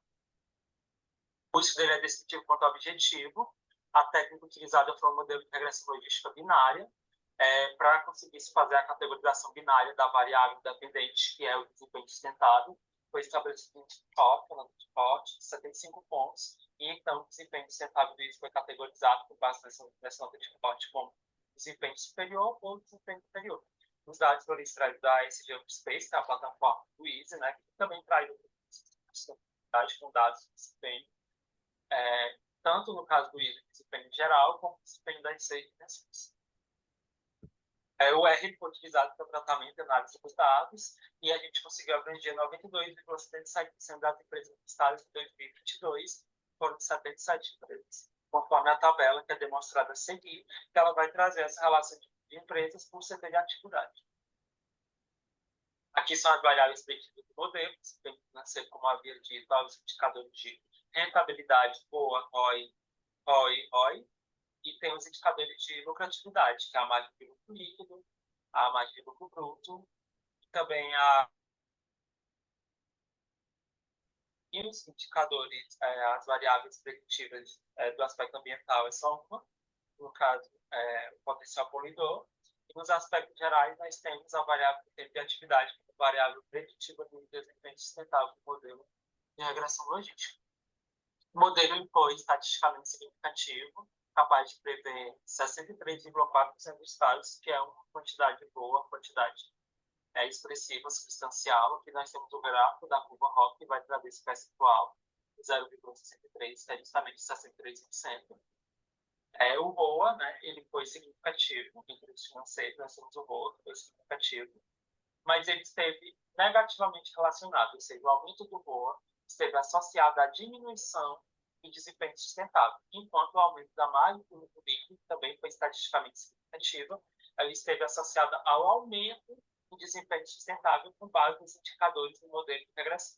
H: O estudo dele é descritivo quanto ao objetivo. A técnica utilizada foi um modelo de regressão logística binária, para conseguir se fazer a categorização binária da variável dependente, que é o desempenho sustentável. Foi estabelecido um TOT, 75 pontos, e então o desempenho sustentável disso foi categorizado por base nessa nota de TOT como desempenho superior ou desempenho inferior. Os dados foram extraídos da SG Space, que é a plataforma do Easy, né, que também traz com dados de desempenho, tanto no caso do Easy, desempenho geral, como desempenho das 6 dimensões. O R foi utilizado para tratamento e análise dos dados, e a gente conseguiu abranger 92,77% das empresas listadas em 2022, foram de 77 empresas, conforme a tabela que é demonstrada a seguir, que ela vai trazer essa relação de empresas por setor de atividade. Aqui são as variáveis preditivas do modelo, financeiro, como havia dito, os indicadores de rentabilidade, boa, ROI, e tem os indicadores de lucratividade, que é a margem de lucro líquido, a margem de lucro bruto, e também e os indicadores, as variáveis preditivas do aspecto ambiental é só uma, no caso, o potencial poluidor, e nos aspectos gerais nós temos a variável de atividade, como variável preditiva do desempenho sustentável do modelo de regressão logística. O modelo impõe estatisticamente significativo, capaz de prever 63,4% dos estados, que é uma quantidade boa, quantidade expressiva, substancial. Aqui nós temos o gráfico da curva ROC, que vai trazer esse percentual de 0,63, que é justamente 63%. O ROA, né, ele foi significativo, entre os financeiros, nós temos o ROA, que foi significativo, mas ele esteve negativamente relacionado, ou seja, o aumento do ROA esteve associado à diminuição do desempenho sustentável, enquanto o aumento da margem do lucro líquido também foi estatisticamente significativa, ela esteve associada ao aumento do desempenho sustentável com base nos indicadores do modelo de regressão.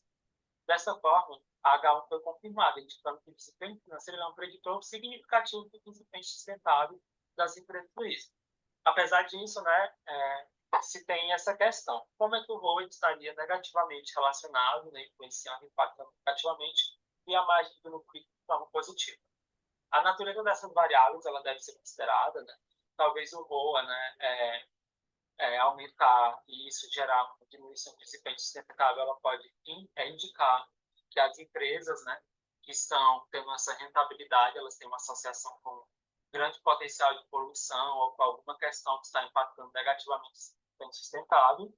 H: Dessa forma, a H1 foi confirmada, indicando que o desempenho financeiro é um preditor significativo do desempenho sustentável das empresas do risco. Apesar disso, né, se tem essa questão, como é que o ROA estaria negativamente relacionado, né, influenciando, impactando negativamente, e a margem de lucro de forma positiva. A natureza dessas variáveis ela deve ser considerada, né? Talvez o ROA, né, aumentar e isso gerar uma diminuição de desempenho sustentável, ela pode indicar que as empresas, né, que estão tendo essa rentabilidade, elas têm uma associação com grande potencial de poluição ou com alguma questão que está impactando negativamente o desenvolvimento sustentável,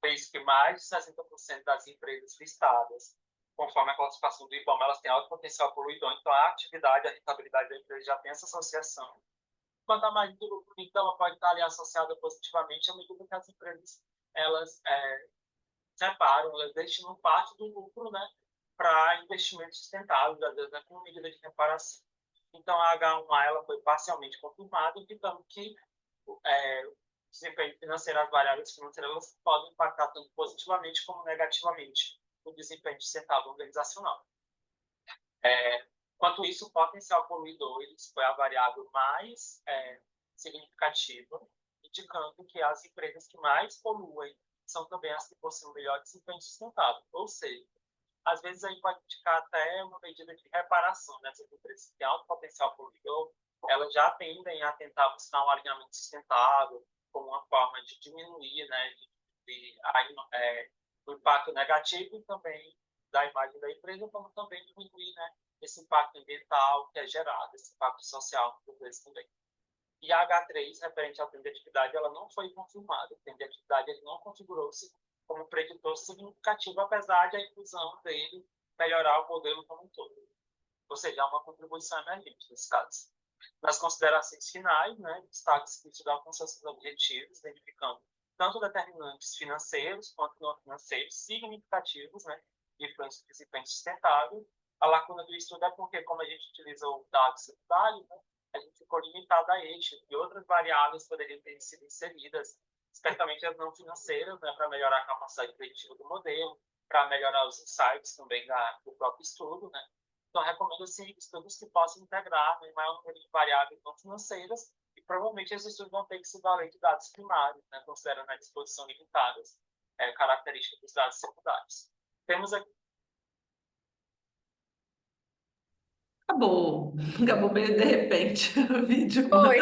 H: fez que mais de 60% das empresas listadas, conforme a classificação do IBAMA, elas têm alto potencial poluidor, então a atividade, a rentabilidade da empresa já tem essa associação. Quanto a margem do lucro líquido, ela pode estar ali associada positivamente à medida que as empresas elas separam, elas destinam parte do lucro, né, para investimentos sustentáveis, às vezes, né, como medida de reparação. Então, a H1A ela foi parcialmente confirmada, indicando que o desempenho financeiro, as variáveis financeiras, elas podem impactar tanto positivamente como negativamente no desempenho sustentável organizacional. Quanto isso, o potencial poluidor foi a variável mais significativa, indicando que as empresas que mais poluem são também as que possuem melhor desempenho sustentável. Ou seja, às vezes aí pode indicar até uma medida de reparação, né? Essas empresas que têm alto potencial poluidor, elas já tendem a tentar buscar um alinhamento sustentável como uma forma de diminuir, né, o impacto negativo também da imagem da empresa, como também diminuir, né, esse impacto ambiental que é gerado, esse impacto social por vezes também. E a H3, referente ao tempo de atividade, ela não foi confirmada. O tempo de atividade ele não configurou-se como preditor significativo, apesar de a inclusão dele melhorar o modelo como um todo. Ou seja, é uma contribuição emergente nesse caso. Nas considerações finais, né, destaque-se que estudar alcançar seus objetivos, identificando tanto determinantes financeiros quanto não financeiros significativos, né, de influência do desempenho sustentável. A lacuna do estudo é porque, como a gente utilizou dados secundários, né, a gente ficou limitado a este, e outras variáveis poderiam ter sido inseridas, especialmente as não financeiras, né, para melhorar a capacidade preditiva do modelo, para melhorar os insights também do próprio estudo, né. Então, recomendo assim, estudos que possam integrar, né, maior número de variáveis não financeiras, e provavelmente esses estudos vão ter que se valer de dados primários, né, considerando a disposição limitadas, características dos dados secundários. Temos aqui.
A: Acabou meio de repente o vídeo.
B: Oi.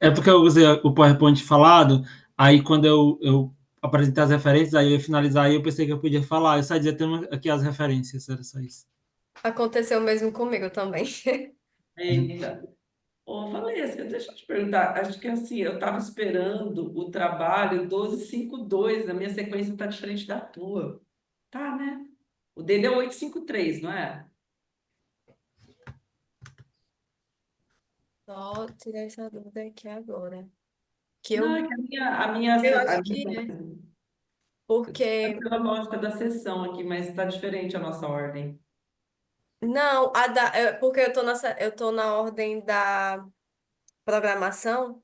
G: É porque eu usei o PowerPoint falado, aí quando eu apresentei as referências, aí eu ia finalizar, aí eu pensei que eu podia falar, eu só dizia, temos aqui as referências, era só isso.
B: Aconteceu mesmo comigo também.
A: Eita. Ô, Valesca, deixa eu te perguntar. Acho que assim, eu estava esperando o trabalho 1252, a minha sequência está diferente da tua. Tá, né? O dele é 853, não é?
B: Só tirar essa dúvida aqui agora. Que
A: Não,
B: eu,
A: é que a minha,
B: eu
A: a
B: acho que
A: minha,
B: é.
A: é
B: Porque.
A: pela lógica da sessão aqui, mas está diferente a nossa ordem.
B: Não, porque eu tô na ordem da programação,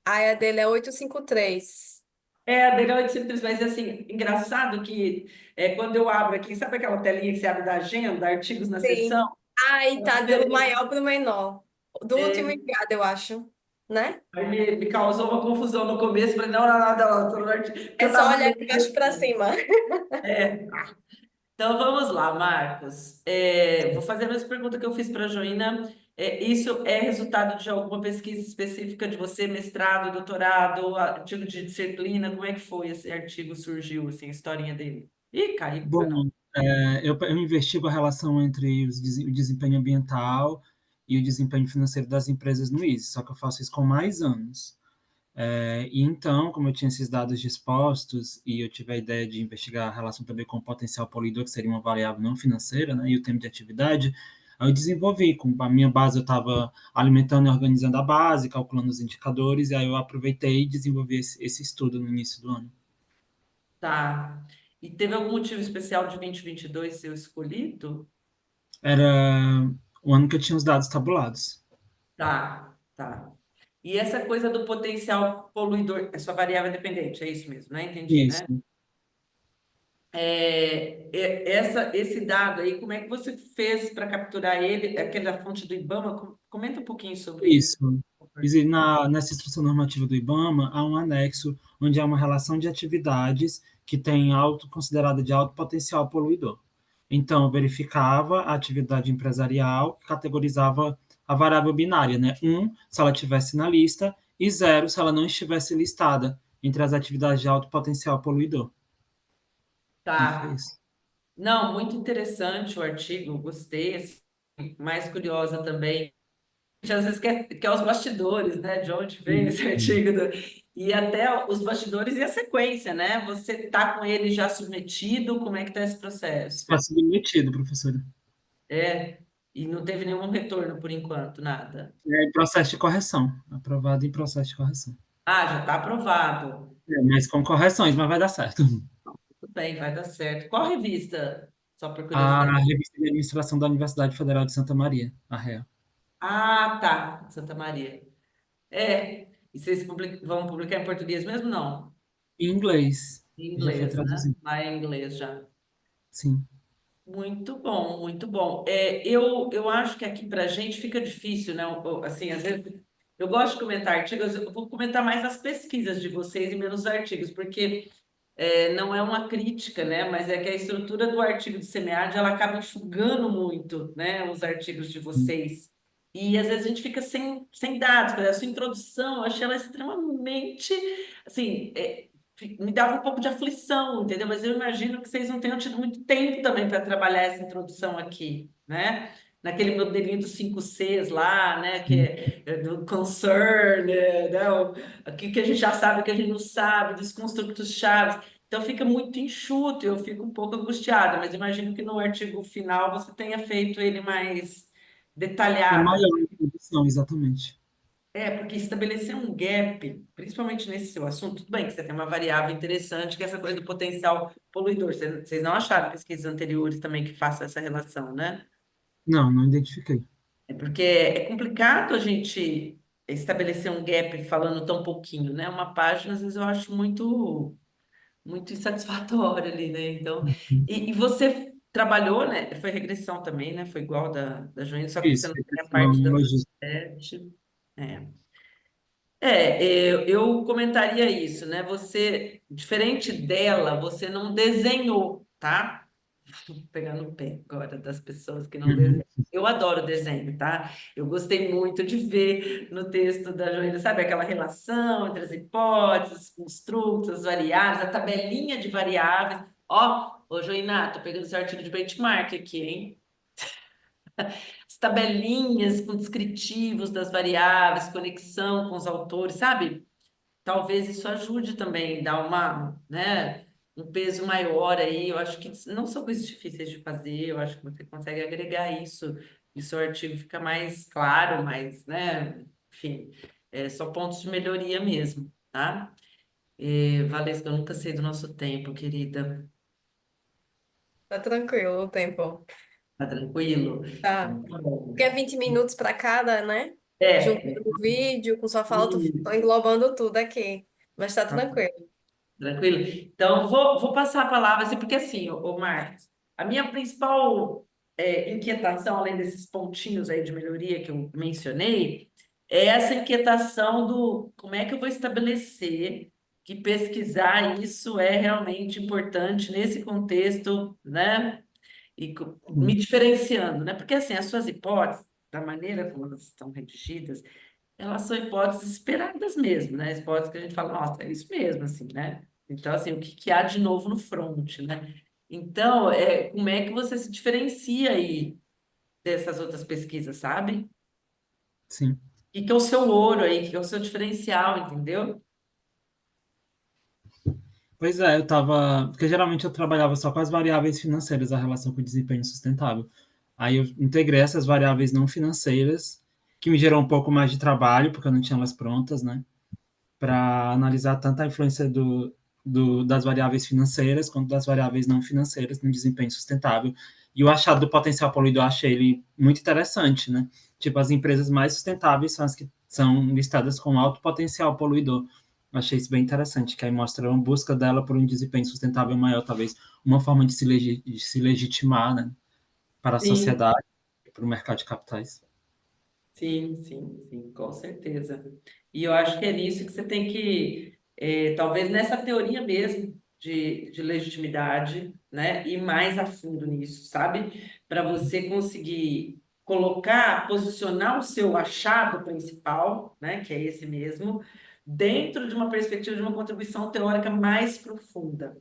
B: aí a dele é 853.
A: A dele é 853, mas assim, engraçado que quando eu abro aqui, sabe aquela telinha que você abre da agenda, artigos na
B: Sim.
A: sessão?
B: Aí
A: É
B: tá do
A: diferente.
B: maior pro menor. Do último
A: É,
B: enviado, eu acho. Né?
A: aí me causou uma confusão no começo, falei, não, não, não, tô no porque
B: É
A: eu
B: só
A: estava
B: olhar de baixo pra cima.
A: É. Então vamos lá, Marcos. Vou fazer a mesma pergunta que eu fiz para a Joina. Isso é resultado de alguma pesquisa específica de você, mestrado, doutorado, artigo de disciplina? Como é que foi esse artigo surgiu, assim, a historinha dele? Ih, caí, foi não.
G: Bom, eu investigo a relação entre o desempenho ambiental e o desempenho financeiro das empresas no ISE, só que eu faço isso com mais anos. E então, como eu tinha esses dados dispostos e eu tive a ideia de investigar a relação também com o potencial poluidor, que seria uma variável não financeira, né, e o tempo de atividade, aí eu desenvolvi. Com a minha base, eu estava alimentando e organizando a base, calculando os indicadores, e aí eu aproveitei e desenvolvi esse estudo no início do ano.
A: Tá. E teve algum motivo especial de 2022 ser escolhido?
G: Era o ano que eu tinha os dados tabulados.
A: Tá, tá. E essa coisa do potencial poluidor, é sua variável dependente, é isso mesmo, né? Entendi,
G: Isso,
A: né? Esse dado aí, como é que você fez para capturar ele, aquela fonte do IBAMA? Comenta um pouquinho sobre isso.
G: isso. Nessa instrução normativa do IBAMA, há um anexo onde há uma relação de atividades que tem considerada de alto potencial poluidor. Então, verificava a atividade empresarial, categorizava a variável binária, né? 1, se ela estivesse na lista, e 0, se ela não estivesse listada entre as atividades de alto potencial poluidor. E foi
A: Tá.
G: isso.
A: Não, muito interessante o artigo, gostei. Assim, mais curiosa também. A gente às vezes quer os bastidores, né? De onde vem
G: Sim,
A: esse artigo. E até os bastidores e a sequência, né? Você está com ele já submetido, como é que está esse processo?
G: está submetido, professora.
A: É, e não teve nenhum retorno por enquanto, nada.
G: É em processo de correção, aprovado em processo de correção.
A: Ah, já está aprovado.
G: Mas com correções, mas vai dar certo.
A: Tudo bem, vai dar certo. Qual revista? Só por
G: A
A: curiosidade.
G: revista de administração da Universidade Federal de Santa Maria, a REA.
A: Ah, tá. Santa Maria. É. E vocês vão publicar em português mesmo? Não.
G: Em inglês,
A: Em
G: já foi
A: inglês, né?
G: traduzido.
A: Lá em inglês já.
G: Sim.
A: Muito bom, muito bom. Eu acho que aqui para a gente fica difícil, né? Assim, às vezes eu gosto de comentar artigos, eu vou comentar mais as pesquisas de vocês e menos os artigos, porque não é uma crítica, né? Mas é que a estrutura do artigo de SEMEAD ela acaba enxugando muito, né? Os artigos de vocês. E às vezes a gente fica sem dados. Por exemplo, a sua introdução, eu achei ela extremamente, assim, me dava um pouco de aflição, entendeu? Mas eu imagino que vocês não tenham tido muito tempo também para trabalhar essa introdução aqui, né? Naquele modelinho dos 5 Cs lá, né? Que é do concern, né? O que a gente já sabe, o que a gente não sabe, dos construtos chaves. Então fica muito enxuto, eu fico um pouco angustiada, mas imagino que no artigo final você tenha feito ele mais
G: É
A: detalhado.
G: maior a introdução, exatamente.
A: Porque estabelecer um gap, principalmente nesse seu assunto, tudo bem que você tem uma variável interessante, que é essa coisa do potencial poluidor. Vocês não acharam pesquisas anteriores também que façam essa relação, né?
G: Não, não identifiquei.
A: É porque é complicado a gente estabelecer um gap falando tão pouquinho, né? Uma página, às vezes, eu acho muito insatisfatório ali, né? Então, e você trabalhou, né? Foi regressão também, né? Foi igual da Joênia, só que você
G: Isso,
A: não tem a
G: regressão
A: parte da
G: logística.
A: sociedade. É. Eu comentaria isso, né? Você, diferente dela, você não desenhou, tá? Pegando o pé agora das pessoas que não desenham. Eu adoro desenho, tá? Eu gostei muito de ver no texto da Joelha, sabe, aquela relação entre as hipóteses, os construtos, as variáveis, a tabelinha de variáveis. Ó, ô Joiná, tô pegando seu artigo de benchmark aqui, hein? As tabelinhas com descritivos das variáveis, conexão com os autores, sabe? Talvez isso ajude também, dar né, um peso maior aí. Eu acho que não são coisas difíceis de fazer, eu acho que você consegue agregar isso, e seu artigo fica mais claro, mais, né, enfim, só pontos de melhoria mesmo, tá? Valesca, eu nunca sei do nosso tempo, querida.
B: Tá tranquilo o tempo.
A: Tá tranquilo?
B: Tá.
A: Então, tá bom.
B: Porque é 20 minutos para cada, né?
A: É,
B: Juntando o vídeo com sua fala, tô
A: isso.
B: englobando tudo aqui. Mas tá tranquilo.
A: Tranquilo? Então, vou passar a palavra, assim, porque assim, ô Marcos, a minha principal inquietação, além desses pontinhos aí de melhoria que eu mencionei, é essa inquietação do como é que eu vou estabelecer que pesquisar isso é realmente importante nesse contexto, né? E me diferenciando, né? Porque assim, as suas hipóteses, da maneira como elas estão redigidas, elas são hipóteses esperadas mesmo, né? Hipóteses que a gente fala, nossa, é isso mesmo, assim, né? Então, assim, o que há de novo no front, né? Então, como é que você se diferencia aí dessas outras pesquisas, sabe?
G: Sim.
A: O que é o seu ouro aí? O que é o seu diferencial, entendeu?
G: Pois é, eu estava. Porque geralmente eu trabalhava só com as variáveis financeiras, a relação com o desempenho sustentável. Aí eu integrei essas variáveis não financeiras, que me gerou um pouco mais de trabalho, porque eu não tinha elas prontas, né? Para analisar tanto a influência das variáveis financeiras quanto das variáveis não financeiras no desempenho sustentável. E o achado do potencial poluidor, eu achei ele muito interessante, né? Tipo, as empresas mais sustentáveis são as que são listadas com alto potencial poluidor. Eu achei isso bem interessante, que aí mostra uma busca dela por um desempenho sustentável maior, talvez uma forma de se legitimar, né? Para a
A: Sim,
G: sociedade, para o mercado de capitais.
A: sim, com certeza. E eu acho que é nisso que você tem que, talvez nessa teoria mesmo de legitimidade, né, ir mais a fundo nisso, sabe? Para você conseguir colocar, posicionar o seu achado principal, né, que é esse mesmo, dentro de uma perspectiva de uma contribuição teórica mais profunda.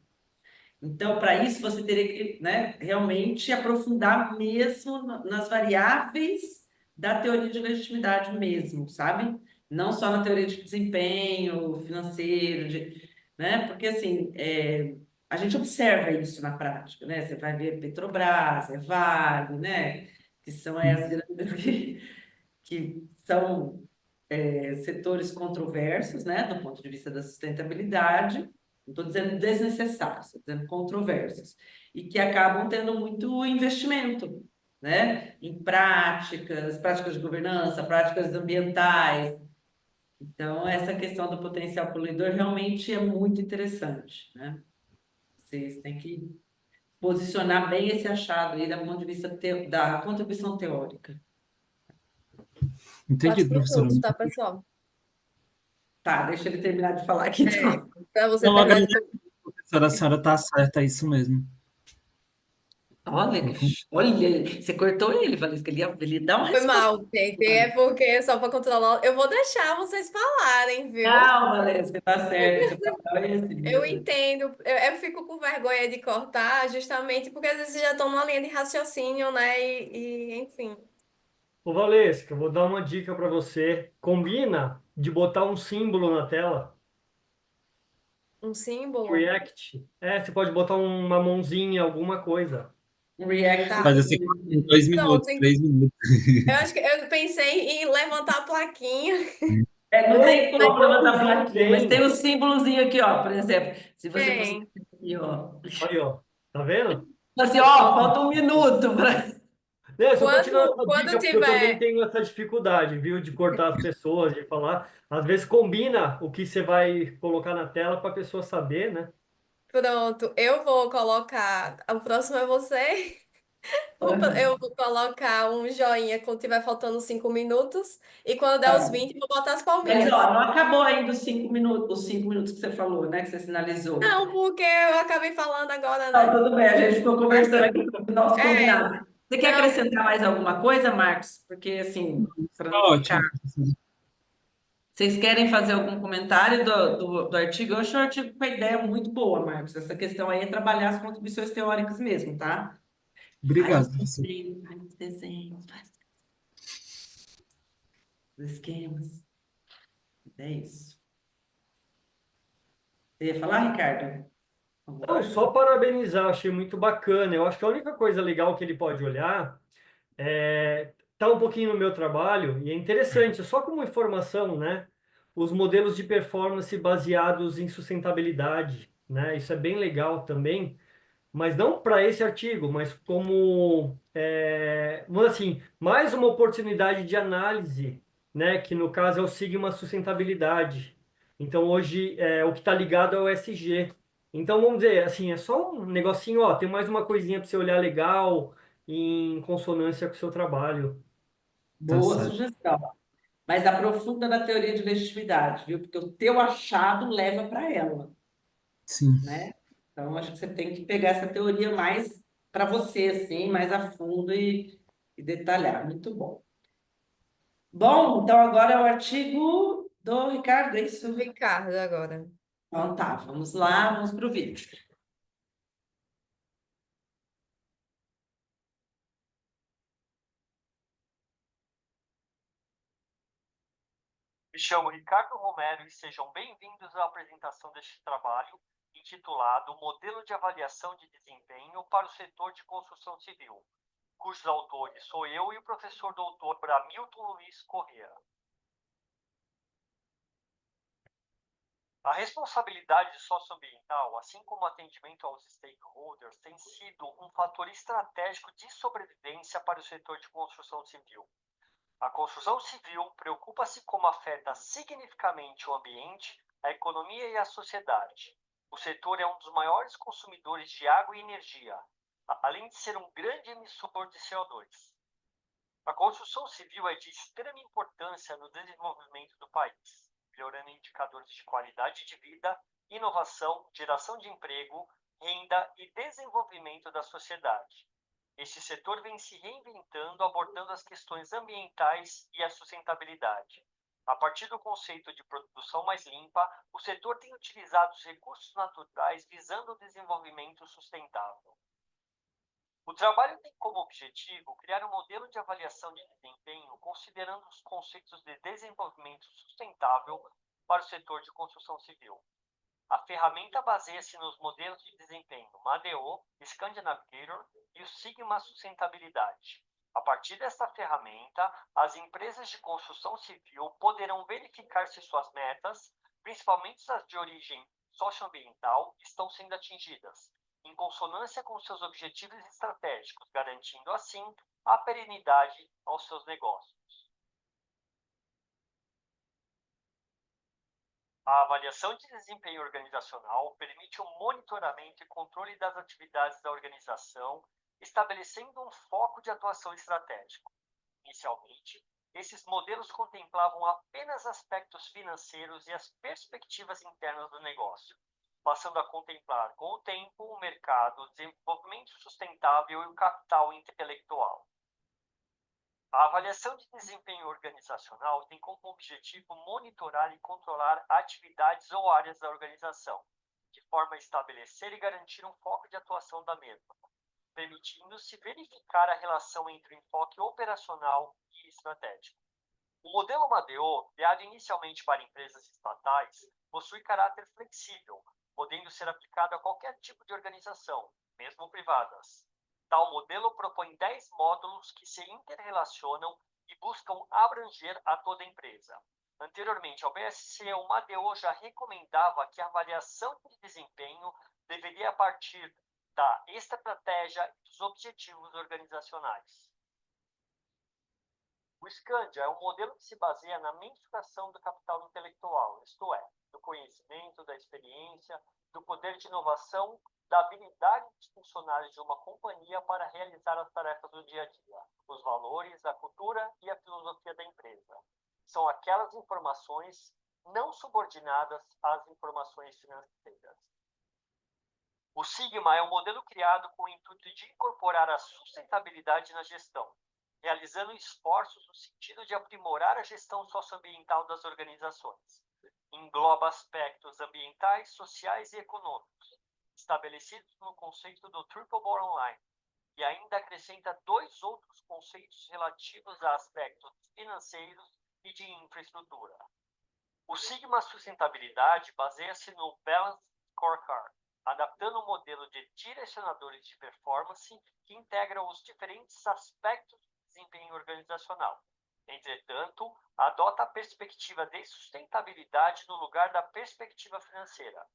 A: Então, para isso, você teria que, né, realmente aprofundar mesmo nas variáveis da teoria de legitimidade mesmo, sabe? Não só na teoria de desempenho financeiro, né? Porque, assim, a gente observa isso na prática, né? Você vai ver Petrobras, Vale, né? Que são as grandes que são setores controversos, né, do ponto de vista da sustentabilidade, não estou dizendo desnecessários, estou dizendo controversos, e que acabam tendo muito investimento, né, em práticas de governança, práticas ambientais. Então, essa questão do potencial poluidor realmente é muito interessante, né? Vocês têm que posicionar bem esse achado aí, do ponto de vista da contribuição teórica.
G: Entendido,
B: 4
G: professora.
B: minutos, tá, pessoal?
A: Tá, deixa ele terminar de falar aqui,
B: É,
A: então.
B: para você
G: Não,
B: terminar de
G: professora, a senhora está certa, é isso mesmo.
A: Olha, olha, você cortou ele, Valesca, ele ia dar uma
B: Foi
A: resposta.
B: mal, gente. É porque só para controlar. Eu vou deixar vocês falarem, viu?
A: Não, Valesca, tá certo, o papel é esse
B: Eu
A: mesmo.
B: entendo. Eu fico com vergonha de cortar, justamente porque às vezes já estão numa linha de raciocínio, né? Enfim,
D: Ô, Valesca, eu vou dar uma dica para você. Combina de botar um símbolo na tela.
B: um símbolo.
D: React. Você pode botar uma mãozinha, alguma coisa.
A: Um react
B: Tá.
G: Fazer assim, em 2
B: Pronto.
G: minutos, 3 minutos.
B: Eu acho que eu pensei em levantar a plaquinha.
A: Não tem como levantar a
D: Botãozinho
A: plaquinha, mas tem
D: tem.
A: o símbolozinho aqui, ó, por exemplo. Se você conseguir
B: Tem.
A: aqui, ó.
D: Aí, ó. Tá vendo?
A: Assim, ó, falta um minuto para.
D: Não, eu só tô te dando
B: Quando,
D: essa
B: quando
D: dica porque eu também
B: tiver.
D: tenho essa dificuldade, viu? De cortar as pessoas, de falar. Às vezes combina o que você vai colocar na tela para a pessoa saber, né?
B: Pronto, eu vou colocar. O próximo é você. Eu vou colocar um joinha quando tiver faltando 5 minutos. E quando der os
A: Tá.
B: 20, vou botar as
A: Mas,
B: palminhas.
A: ó, não acabou ainda os 5 minutos que você falou, né? Que você sinalizou.
B: Não, porque eu acabei falando agora,
A: Não,
B: né?
A: tudo bem, a gente ficou conversando aqui sobre o nosso
B: É,
A: combinado. Você quer
B: não,
A: acrescentar mais alguma coisa, Marcos? Porque, assim, para
G: Tá
A: não ficar.
G: ótimo, professora.
A: Vocês querem fazer algum comentário do artigo? Eu acho o artigo com a ideia muito boa, Marcos. Essa questão aí é trabalhar as contribuições teóricas mesmo, tá? Vários
G: Obrigado, professor.
A: desenhos, vários desenhos, vários esquemas. É isso. Você ia falar, Ricardo?
D: Não, só parabenizar, achei muito bacana. Eu acho que a única coisa legal que ele pode olhar tá um pouquinho no meu trabalho e é interessante, só como informação, né? Os modelos de performance baseados em sustentabilidade, né? Isso é bem legal também, mas não para esse artigo, mas como, vamos assim, mais uma oportunidade de análise, né? Que no caso é o Sigma Sustentabilidade. Então hoje o que está ligado é o SG. Então vamos dizer assim, é só um negocinho, ó, tem mais uma coisinha para você olhar legal em consonância com o seu trabalho.
G: Tá
A: Boa
G: certo.
A: sugestão. Mas aprofunda na teoria de legitimidade, viu? Porque o teu achado leva para ela,
G: Sim.
A: né? Então, acho que você tem que pegar essa teoria mais para você, assim, mais a fundo e detalhar. Muito bom. Bom, então agora é o artigo do Ricardo, é isso?
B: Ricardo agora.
A: Então tá, vamos lá, vamos para o vídeo.
H: Me chamo Ricardo Romero e sejam bem-vindos à apresentação deste trabalho intitulado Modelo de Avaliação de Desempenho para o Setor de Construção Civil, cujos autores sou eu e o professor doutor Hamilton Luiz Corrêa. A responsabilidade socioambiental, assim como o atendimento aos stakeholders, tem sido um fator estratégico de sobrevivência para o setor de construção civil. A construção civil preocupa-se como afeta significativamente o ambiente, a economia e a sociedade. O setor é um dos maiores consumidores de água e energia, além de ser um grande emissor de CO2. A construção civil é de extrema importância no desenvolvimento do país, melhorando indicadores de qualidade de vida, inovação, geração de emprego, renda e desenvolvimento da sociedade. Este setor vem se reinventando, abordando as questões ambientais e a sustentabilidade.
I: A partir do conceito de produção mais limpa, o setor tem utilizado os recursos naturais visando o desenvolvimento sustentável. O trabalho tem como objetivo criar um modelo de avaliação de desempenho considerando os conceitos de desenvolvimento sustentável para o setor de construção civil. A ferramenta baseia-se nos modelos de desempenho MADEO, Scandia Navigator e o Sigma Sustentabilidade. A partir desta ferramenta, as empresas de construção civil poderão verificar se suas metas, principalmente as de origem socioambiental, estão sendo atingidas, em consonância com seus objetivos estratégicos, garantindo assim a perenidade aos seus negócios. A avaliação de desempenho organizacional permite o monitoramento e controle das atividades da organização, estabelecendo um foco de atuação estratégico. Inicialmente, esses modelos contemplavam apenas aspectos financeiros e as perspectivas internas do negócio, passando a contemplar, com o tempo, o mercado, o desenvolvimento sustentável e o capital intelectual. A avaliação de desempenho organizacional tem como objetivo monitorar e controlar atividades ou áreas da organização, de forma a estabelecer e garantir um foco de atuação da mesma, permitindo-se verificar a relação entre o enfoque operacional e estratégico. O modelo MADEO, criado inicialmente para empresas estatais, possui caráter flexível, podendo ser aplicado a qualquer tipo de organização, mesmo privadas. Tal modelo propõe 10 módulos que se interrelacionam e buscam abranger a toda a empresa. Anteriormente ao BSC, o MADEO já recomendava que a avaliação de desempenho deveria partir da estratégia e dos objetivos organizacionais. O Scandia é um modelo que se baseia na mensuração do capital intelectual, isto é, do conhecimento, da experiência, do poder de inovação, da habilidade dos funcionários de uma companhia para realizar as tarefas do dia a dia, os valores, a cultura e a filosofia da empresa. São aquelas informações não subordinadas às informações financeiras. O Sigma é um modelo criado com o intuito de incorporar a sustentabilidade na gestão, realizando esforços no sentido de aprimorar a gestão socioambiental das organizações. Engloba aspectos ambientais, sociais e econômicos, estabelecidos no conceito do Triple Bottom Line, e ainda acrescenta 2 outros conceitos relativos a aspectos financeiros e de infraestrutura. O Sigma Sustentabilidade baseia-se no Balanced Scorecard, adaptando o modelo de direcionadores de performance que integram os diferentes aspectos do desempenho organizacional. Entretanto, adota a perspectiva de sustentabilidade no lugar da perspectiva financeira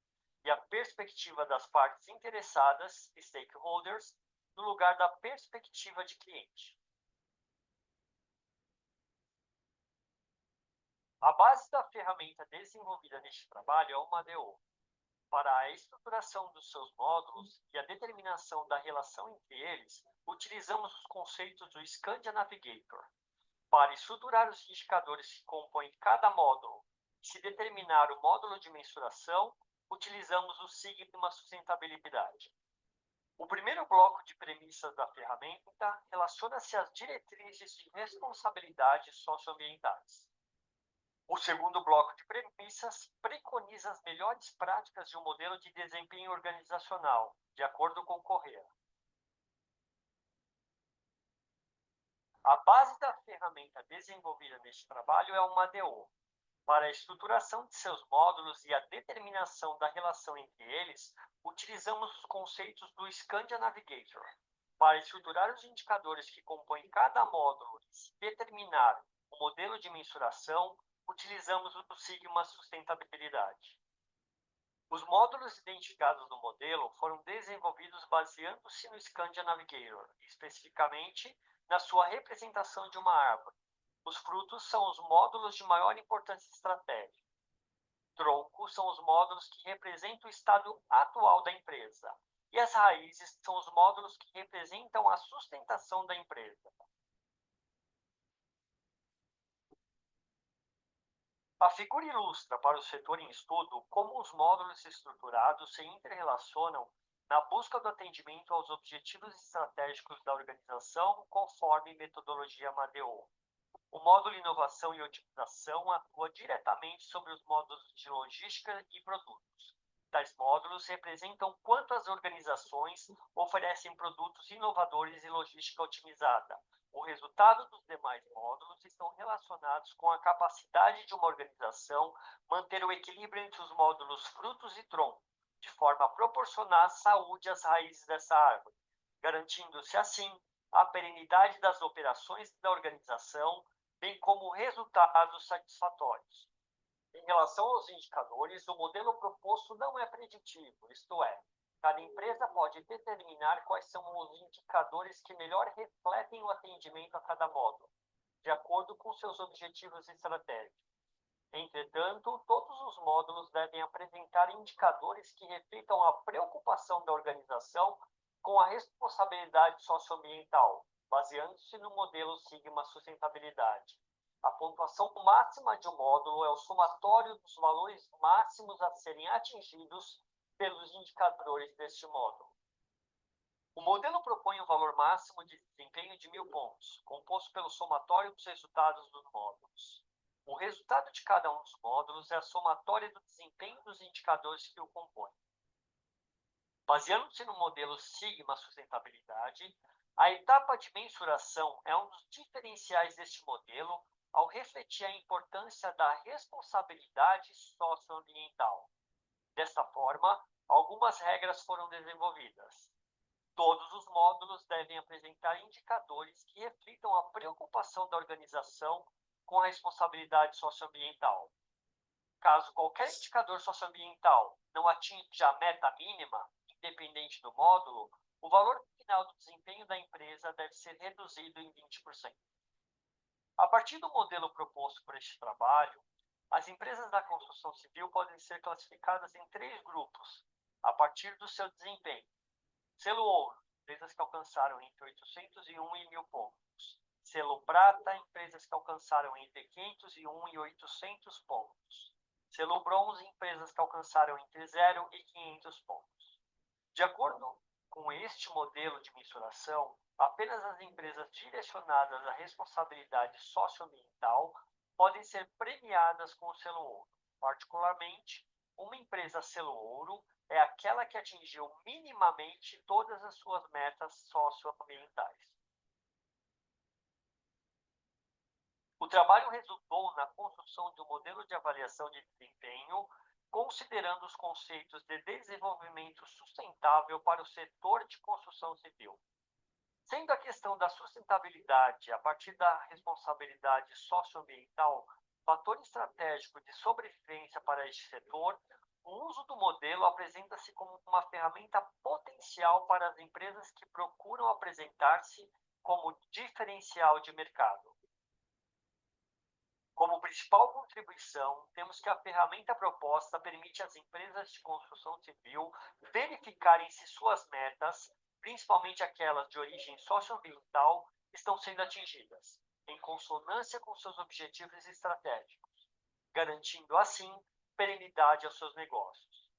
I: e a perspectiva das partes interessadas, stakeholders, no lugar da perspectiva de cliente. A base da ferramenta desenvolvida neste trabalho é o MADEO. Para a estruturação dos seus módulos e a determinação da relação entre eles, utilizamos os conceitos do Scandia Navigator. Para estruturar os indicadores que compõem cada módulo e se determinar o módulo de mensuração, utilizamos o Sigma Sustentabilidade. O primeiro bloco de premissas da ferramenta relaciona-se às diretrizes de responsabilidade socioambientais. O segundo bloco de premissas preconiza as melhores práticas de um modelo de desempenho organizacional, de acordo com Correa. A base da ferramenta desenvolvida neste trabalho é o MADEO. Para a estruturação de seus módulos e a determinação da relação entre eles, utilizamos os conceitos do Scandia Navigator. Para estruturar os indicadores que compõem cada módulo e determinar o modelo de mensuração, utilizamos o Sigma Sustentabilidade. Os módulos identificados no modelo foram desenvolvidos baseando-se no Scandia Navigator, especificamente na sua representação de uma árvore. Os frutos são os módulos de maior importância estratégica. Troncos são os módulos que representam o estado atual da empresa. E as raízes são os módulos que representam a sustentação da empresa. A figura ilustra para o setor em estudo como os módulos estruturados se interrelacionam na busca do atendimento aos objetivos estratégicos da organização conforme metodologia MADEO. O módulo Inovação e Otimização atua diretamente sobre os módulos de logística e produtos. Tais módulos representam quanto as organizações oferecem produtos inovadores e logística otimizada. O resultado dos demais módulos estão relacionados com a capacidade de uma organização manter o equilíbrio entre os módulos frutos e tronco, de forma a proporcionar saúde às raízes dessa árvore, garantindo-se assim a perenidade das operações da organização, bem como resultados satisfatórios. Em relação aos indicadores, o modelo proposto não é preditivo, isto é, cada empresa pode determinar quais são os indicadores que melhor refletem o atendimento a cada módulo, de acordo com seus objetivos estratégicos. Entretanto, todos os módulos devem apresentar indicadores que reflitam a preocupação da organização com a responsabilidade socioambiental, baseando-se no modelo Sigma Sustentabilidade. A pontuação máxima de um módulo é o somatório dos valores máximos a serem atingidos pelos indicadores deste módulo. O modelo propõe um valor máximo de desempenho de 1.000 pontos, composto pelo somatório dos resultados dos módulos. O resultado de cada um dos módulos é a somatória do desempenho dos indicadores que o compõem. Baseando-se no modelo Sigma Sustentabilidade, a etapa de mensuração é um dos diferenciais deste modelo ao refletir a importância da responsabilidade socioambiental. Dessa forma, algumas regras foram desenvolvidas. Todos os módulos devem apresentar indicadores que reflitam a preocupação da organização com a responsabilidade socioambiental. Caso qualquer indicador socioambiental não atinja a meta mínima, independente do módulo, o valor final do desempenho da empresa deve ser reduzido em 20%. A partir do modelo proposto por este trabalho, as empresas da construção civil podem ser classificadas em 3 grupos, a partir do seu desempenho. Selo ouro, empresas que alcançaram entre 801 e 1.000 pontos. Selo prata, empresas que alcançaram entre 501 e 800 pontos. Selo bronze, empresas que alcançaram entre 0 e 500 pontos. De acordo com este modelo de mensuração, apenas as empresas direcionadas à responsabilidade socioambiental podem ser premiadas com o selo ouro. Particularmente, uma empresa selo ouro é aquela que atingiu minimamente todas as suas metas socioambientais. O trabalho resultou na construção de um modelo de avaliação de desempenho, considerando os conceitos de desenvolvimento sustentável para o setor de construção civil. Sendo a questão da sustentabilidade a partir da responsabilidade socioambiental fator estratégico de sobrevivência para este setor, o uso do modelo apresenta-se como uma ferramenta potencial para as empresas que procuram apresentar-se como diferencial de mercado. Como principal contribuição, temos que a ferramenta proposta permite às empresas de construção civil verificarem se suas metas, principalmente aquelas de origem socioambiental, estão sendo atingidas, em consonância com seus objetivos estratégicos, garantindo assim perenidade aos seus negócios.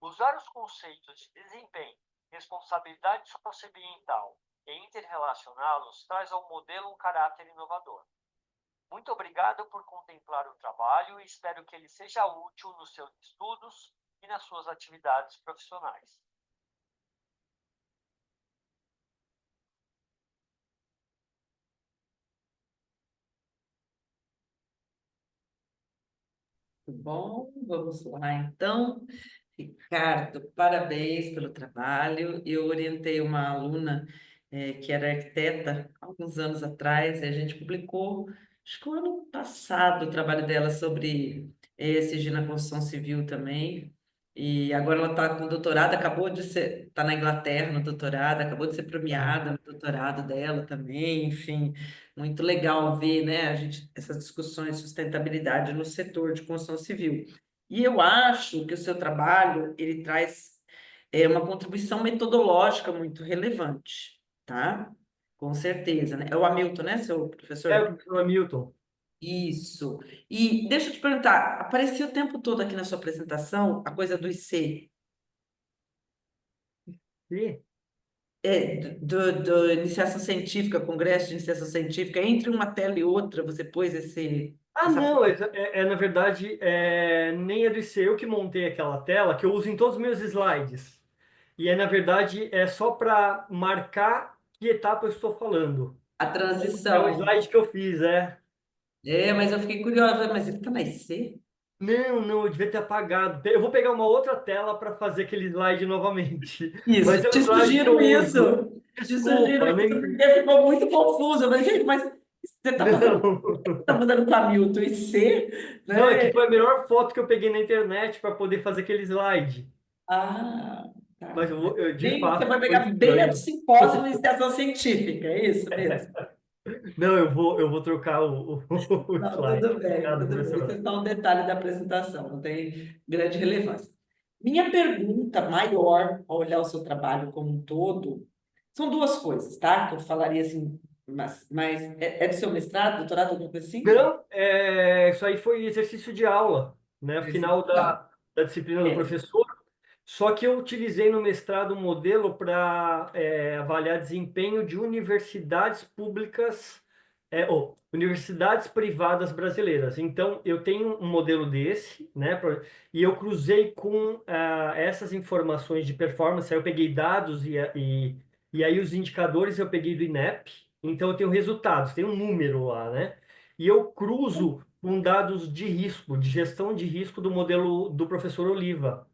I: Usar os conceitos de desempenho, responsabilidade socioambiental e interrelacioná-los traz ao modelo um caráter inovador. Muito obrigado por contemplar o trabalho e espero que ele seja útil nos seus estudos e nas suas atividades profissionais.
A: Muito bom, vamos lá então. Ricardo, parabéns pelo trabalho. Eu orientei uma aluna que era arquiteta há alguns anos atrás, e a gente publicou, acho que o ano passado, o trabalho dela sobre ESG na construção civil também. E agora ela está com doutorado, acabou de ser, está na Inglaterra no doutorado, acabou de ser premiada no doutorado dela também, enfim, muito legal ver, né, essas discussões de sustentabilidade no setor de construção civil. E eu acho que o seu trabalho, ele traz uma contribuição metodológica muito relevante, tá? Com certeza, né? É o Hamilton, né, seu professor?
D: É, professor Hamilton.
A: Isso. E deixa eu te perguntar, apareceu o tempo todo aqui na sua apresentação a coisa do IC.
D: E
A: do iniciação científica, congresso de iniciação científica, entre uma tela e outra, você pôs
D: Ah,
A: essa...
D: não, na verdade, nem é do IC, eu que montei aquela tela que eu uso em todos os meus slides. E na verdade, é só para marcar que etapa eu estou falando.
A: A
D: É o
A: transição.
D: slide que eu fiz, é.
A: Mas eu fiquei curiosa, mas ele tá na IC?
D: Não, não, eu devia ter apagado. Eu vou pegar uma outra tela para fazer aquele slide novamente. Mas
A: Isso,
D: é o
A: te
D: slide que eu
A: sugiro
D: uso.
A: isso. Te sugiro
D: Desculpa,
A: isso,
D: nem.
A: porque ficou muito confuso. Eu falei, gente, mas você tá fazendo,
D: Não.
A: tá fazendo com a Milton IC,
D: Não, é que
A: né?
D: foi a melhor foto que eu peguei na internet para poder fazer aquele slide.
A: Ah,
D: Mas
A: tá.
D: De
A: Bem, você
D: fato,
A: vai
D: foi
A: pegar bem a do
D: estranho.
A: simpósio de iniciação científica, é isso mesmo?
D: Não, eu vou trocar o
A: Não,
D: slide.
A: tudo bem,
D: Obrigado,
A: tudo bem. Isso
D: professor.
A: é só um detalhe da apresentação, não tem grande relevância. Minha pergunta maior, ao olhar o seu trabalho como um todo, são duas coisas, tá? Que eu falaria assim, mas é do seu mestrado, doutorado, alguma coisa assim?
D: Não, isso aí foi exercício de aula, né? Final
A: Tá.
D: da disciplina do
A: É.
D: professor. Só que eu utilizei no mestrado um modelo para avaliar desempenho de universidades públicas, ou universidades privadas brasileiras. Então, eu tenho um modelo desse, né? E eu cruzei com essas informações de performance. Aí eu peguei dados e aí os indicadores eu peguei do INEP. Então, eu tenho resultados, tem um número lá, né? E eu cruzo com dados de risco, de gestão de risco do modelo do professor Oliva.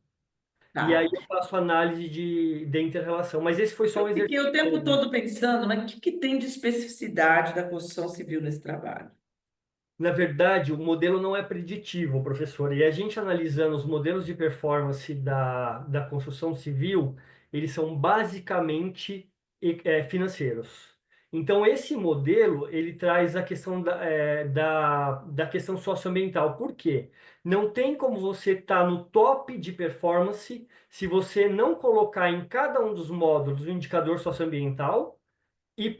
D: E aí
A: Tá.
D: eu faço análise de inter-relação. Mas esse foi só um
A: Eu fiquei
D: exercício
A: o tempo
D: mesmo.
A: todo pensando, mas o que tem de especificidade da construção civil nesse trabalho?
D: Na verdade, o modelo não é preditivo, professor. E a gente analisando os modelos de performance da construção civil, eles são basicamente financeiros. Então, esse modelo, ele traz a questão da questão socioambiental. Por quê? Não tem como você estar no top de performance se você não colocar em cada um dos módulos o indicador socioambiental e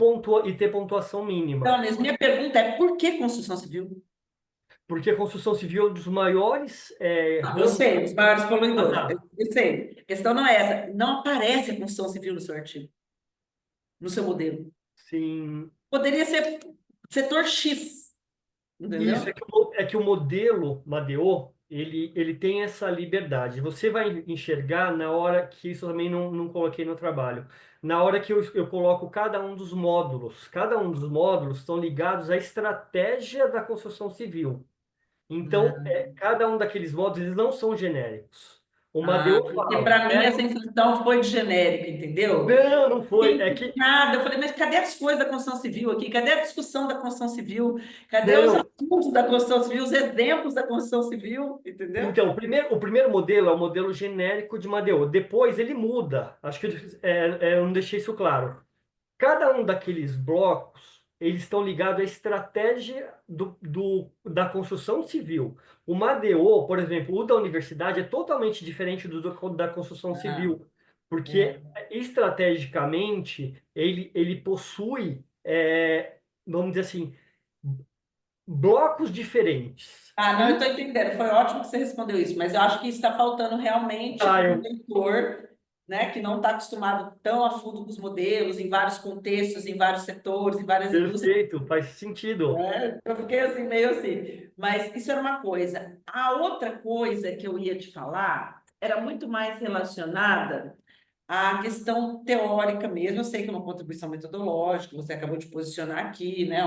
D: ter pontuação
A: Então,
D: mínima.
A: Inês, minha pergunta é por que construção civil?
D: Porque a construção civil é um dos maiores
A: Eu
D: ramos.
A: sei, os maiores
D: Ah,
A: poluidores. Eu
D: tá.
A: eu sei. A questão não é essa. Não aparece a construção civil no seu artigo, no seu modelo.
D: Sim.
A: Poderia ser setor X,
D: Isso,
A: entendeu?
D: é que o modelo Madeo, ele tem essa liberdade. Você vai enxergar na hora que isso eu também não coloquei no trabalho. Na hora que eu coloco cada um dos módulos. Cada um dos módulos estão ligados à estratégia da construção civil. Então, cada um daqueles módulos, eles não são genéricos. O Madeo
A: Porque
D: fala,
A: para mim a sensação foi de genérico, entendeu?
D: não foi. É
A: Tem
D: que,
A: nada. Eu falei, mas cadê as coisas da construção civil aqui? Cadê a discussão da construção civil? Cadê os
D: não,
A: assuntos da construção civil, os exemplos da construção civil? Entendeu?
D: Então, o primeiro modelo é o modelo genérico de Madeo. Depois ele muda. Acho que eu não deixei isso claro. Cada um daqueles blocos, eles estão ligados à estratégia da construção civil. O Madeo, por exemplo, o da universidade é totalmente diferente da construção
A: Ah,
D: civil, porque
A: é.
D: estrategicamente ele possui, vamos dizer assim, blocos diferentes.
A: Não, eu estou entendendo. Foi ótimo que você respondeu isso, mas eu acho que está faltando realmente
D: Ah,
A: para um
D: eu
A: leitor, né, que não está acostumado tão a fundo com os modelos, em vários contextos, em vários setores, em várias indústrias.
D: Perfeito, faz sentido.
A: Eu fiquei assim, meio assim. Mas isso era uma coisa. A outra coisa que eu ia te falar era muito mais relacionada à questão teórica mesmo. Eu sei que é uma contribuição metodológica, você acabou de posicionar aqui, né?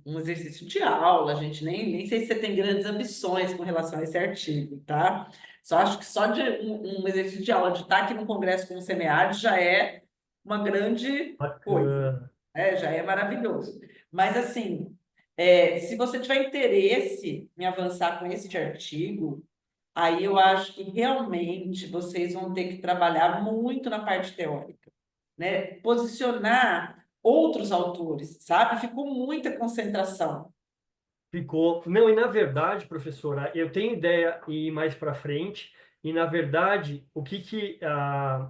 A: Um exercício de aula, a gente nem sei se você tem grandes ambições com relação a esse artigo, tá? Só acho que só de um exercício de aula, de estar aqui no congresso com o SEMEAD já é uma grande coisa,
D: Bacana.
A: já é maravilhoso. Mas, assim, se você tiver interesse em avançar com esse de artigo, aí eu acho que realmente vocês vão ter que trabalhar muito na parte teórica, né? Posicionar outros autores, sabe? Ficou muita concentração.
D: Ficou. Não, e na verdade, professora, eu tenho ideia ir mais para frente, e na verdade,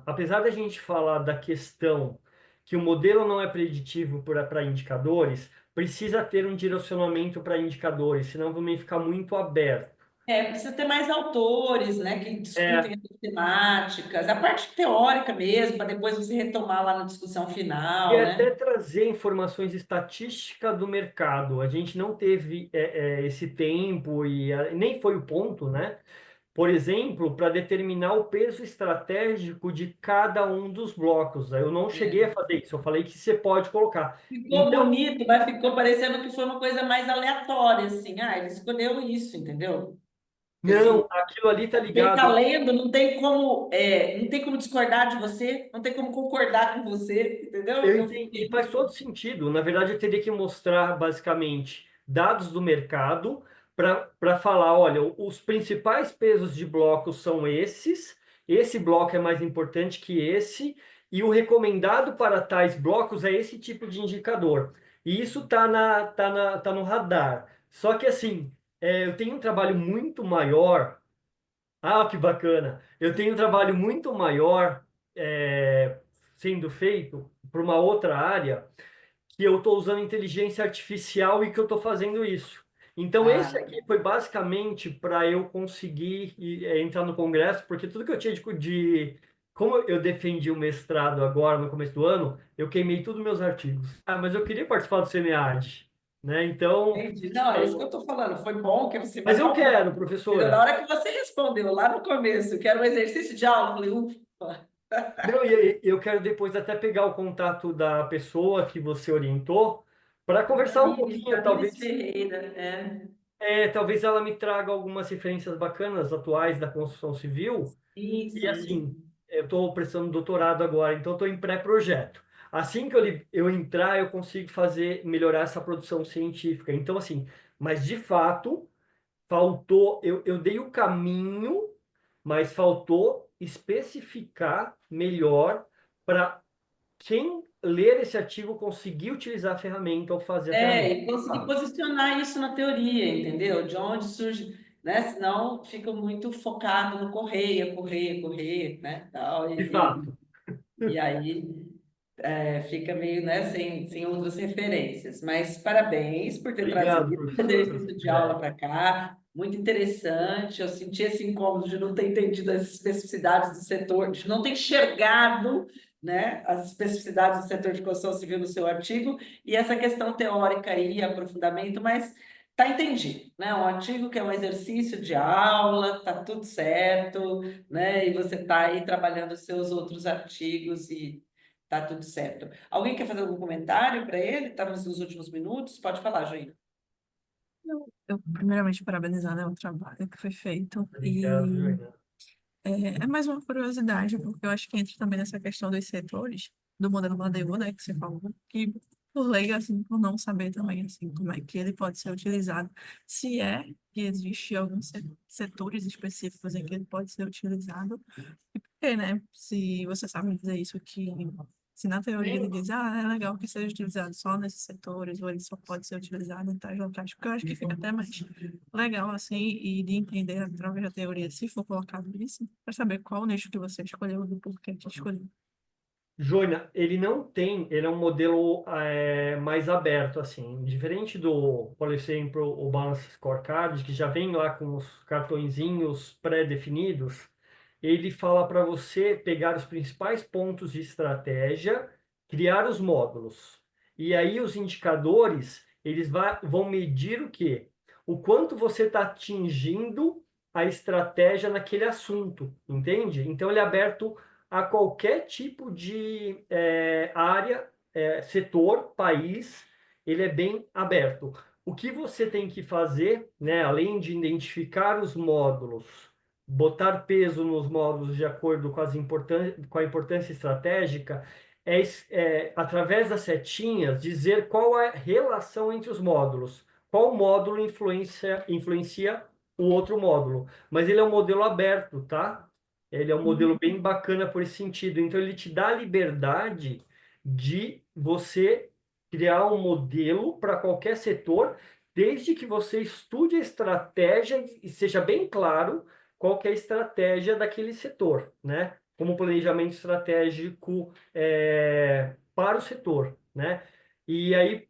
D: apesar da gente falar da questão que o modelo não é preditivo para indicadores, precisa ter um direcionamento para indicadores, senão também fica muito aberto.
A: Precisa ter mais autores, né, que
D: É,
A: discutem essas temáticas, a parte teórica mesmo, para depois você retomar lá na discussão
D: e
A: final,
D: até
A: né?
D: trazer informações estatísticas do mercado. A gente não teve esse tempo e nem foi o ponto, né? Por exemplo, para determinar o peso estratégico de cada um dos blocos. Eu não cheguei a
A: É.
D: fazer isso, eu falei que você pode colocar.
A: Ficou
D: Então,
A: bonito, mas ficou parecendo que foi uma coisa mais aleatória, assim. Ah, ele escolheu isso, entendeu?
D: não,
A: Assim,
D: aquilo ali está
A: quem está
D: ligado.
A: lendo não tem como discordar de você, não tem como concordar com você, entendeu?
D: Eu
A: Eu
D: entendi,
A: fiquei.
D: faz todo sentido. Na verdade, eu teria que mostrar basicamente dados do mercado para falar, olha, os principais pesos de blocos são esses, esse bloco é mais importante que esse, e o recomendado para tais blocos é esse tipo de indicador. E isso tá no radar. Só que assim, eu tenho um trabalho muito maior. Ah, que bacana! Eu tenho um trabalho muito maior é, sendo feito para uma outra área que eu estou usando inteligência artificial e que eu estou fazendo isso. Então, esse
A: Ah,
D: aqui foi basicamente para eu conseguir entrar no Congresso, porque tudo que eu tinha como eu defendi o mestrado agora no começo do ano, eu queimei todos os meus artigos. Ah, mas eu queria participar do SEMEAD, né? Então,
A: entendi. Não, é
D: é,
A: isso que eu estou falando. Foi bom que você
D: mas
A: vai
D: eu
A: calmar.
D: quero,
A: Entendeu? Na
D: professora.
A: hora que você respondeu lá no começo, que era um exercício de aula, eu falei, ufa.
D: Não, e eu quero depois até pegar o contato da pessoa que você orientou para conversar um pouquinho,
A: Tamires
D: talvez,
A: Ferreira,
D: talvez ela me traga algumas referências bacanas atuais da construção civil.
A: sim,
D: E
A: sim,
D: assim,
A: sim.
D: eu estou prestando doutorado agora, então estou em pré-projeto. Assim que eu entrar, eu consigo melhorar essa produção científica. Então, assim, mas de fato, faltou, eu dei o caminho, mas faltou especificar melhor para quem ler esse artigo conseguir utilizar a ferramenta ou fazer a ferramenta.
A: E conseguir
D: Ah,
A: posicionar isso na teoria, entendeu? De onde surge, né? Senão fica muito focado no correia, correia, correia, né? Tal,
D: de fato.
A: e aí fica meio, né, sem outras referências. Mas parabéns por ter
D: Obrigado,
A: trazido o
D: professora.
A: exercício de aula para cá. Muito interessante. Eu senti esse incômodo de não ter entendido as especificidades do setor, de não ter enxergado, né, as especificidades do setor de construção civil no seu artigo, e essa questão teórica aí, aprofundamento, mas tá entendido, né? Um artigo que é um exercício de aula, tá tudo certo, né? E você tá aí trabalhando os seus outros artigos e tá tudo certo. Alguém quer fazer algum comentário para ele? Estamos nos últimos minutos. Pode falar, Joína.
C: Eu, primeiramente, parabenizar, né, o trabalho que foi feito.
D: Obrigado,
C: E
D: Juliana.
C: é mais uma curiosidade, porque eu acho que entra também nessa questão dos setores, do modelo Madeu, né, que você falou, que por leiga, assim, por não saber também, assim, como é que ele pode ser utilizado, se é que existe alguns setores específicos em que ele pode ser utilizado, e por quê, né, se você sabe dizer isso, que se na teoria ele
D: Sim,
C: diz, é legal que seja utilizado só nesses setores, ou ele só pode ser utilizado em tais locais, porque eu acho que fica até mais legal, assim, e de entender através da teoria, se for colocado isso, para saber qual nicho que você escolheu e por que que escolheu.
D: Jônia, ele não tem, ele é um modelo mais aberto, assim, diferente do, por exemplo, o Balance Scorecard, que já vem lá com os cartõezinhos pré-definidos, ele fala para você pegar os principais pontos de estratégia, criar os módulos. E aí os indicadores, eles vão medir o quê? O quanto você está atingindo a estratégia naquele assunto, entende? Então ele é aberto a qualquer tipo de área, setor, país, ele é bem aberto. O que você tem que fazer, né, além de identificar os módulos, botar peso nos módulos de acordo com com a importância estratégica, através das setinhas, dizer qual a relação entre os módulos. Qual módulo influencia o outro módulo. Mas ele é um modelo aberto, tá? Ele é um modelo bem bacana por esse sentido. Então, ele te dá a liberdade de você criar um modelo para qualquer setor, desde que você estude a estratégia e seja bem claro qual que é a estratégia daquele setor, né? Como planejamento estratégico para o setor, né? E aí,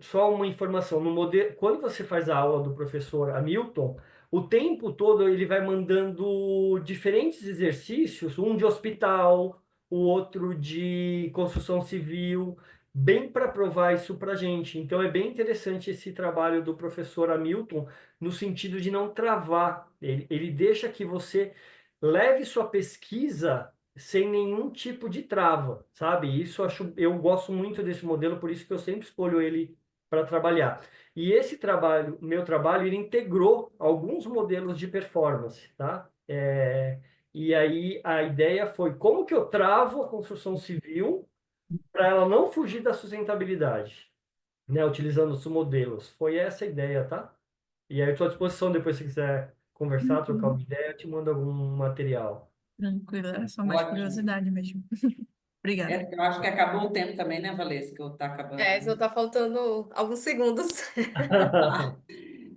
D: só uma informação, no modelo, quando você faz a aula do professor Hamilton, o tempo todo ele vai mandando diferentes exercícios, um de hospital, o outro de construção civil, bem para provar isso para a gente. Então é bem interessante esse trabalho do professor Hamilton, no sentido de não travar. Ele deixa que você leve sua pesquisa sem nenhum tipo de trava, sabe? Isso eu gosto muito desse modelo, por isso que eu sempre escolho ele para trabalhar. E esse trabalho, meu trabalho, ele integrou alguns modelos de performance, tá? E aí a ideia foi como que eu travo a construção civil para ela não fugir da sustentabilidade, né? Utilizando os modelos. Foi essa a ideia, tá? E aí eu estou à disposição depois se quiser conversar, trocar uma ideia, eu te mando algum material.
C: Tranquilo, era só mais
A: Ótimo.
C: curiosidade mesmo. Obrigada.
A: Eu acho que acabou o tempo também, né, Valesca? Ou tá acabando,
B: É,
A: né?
B: só tá faltando alguns segundos.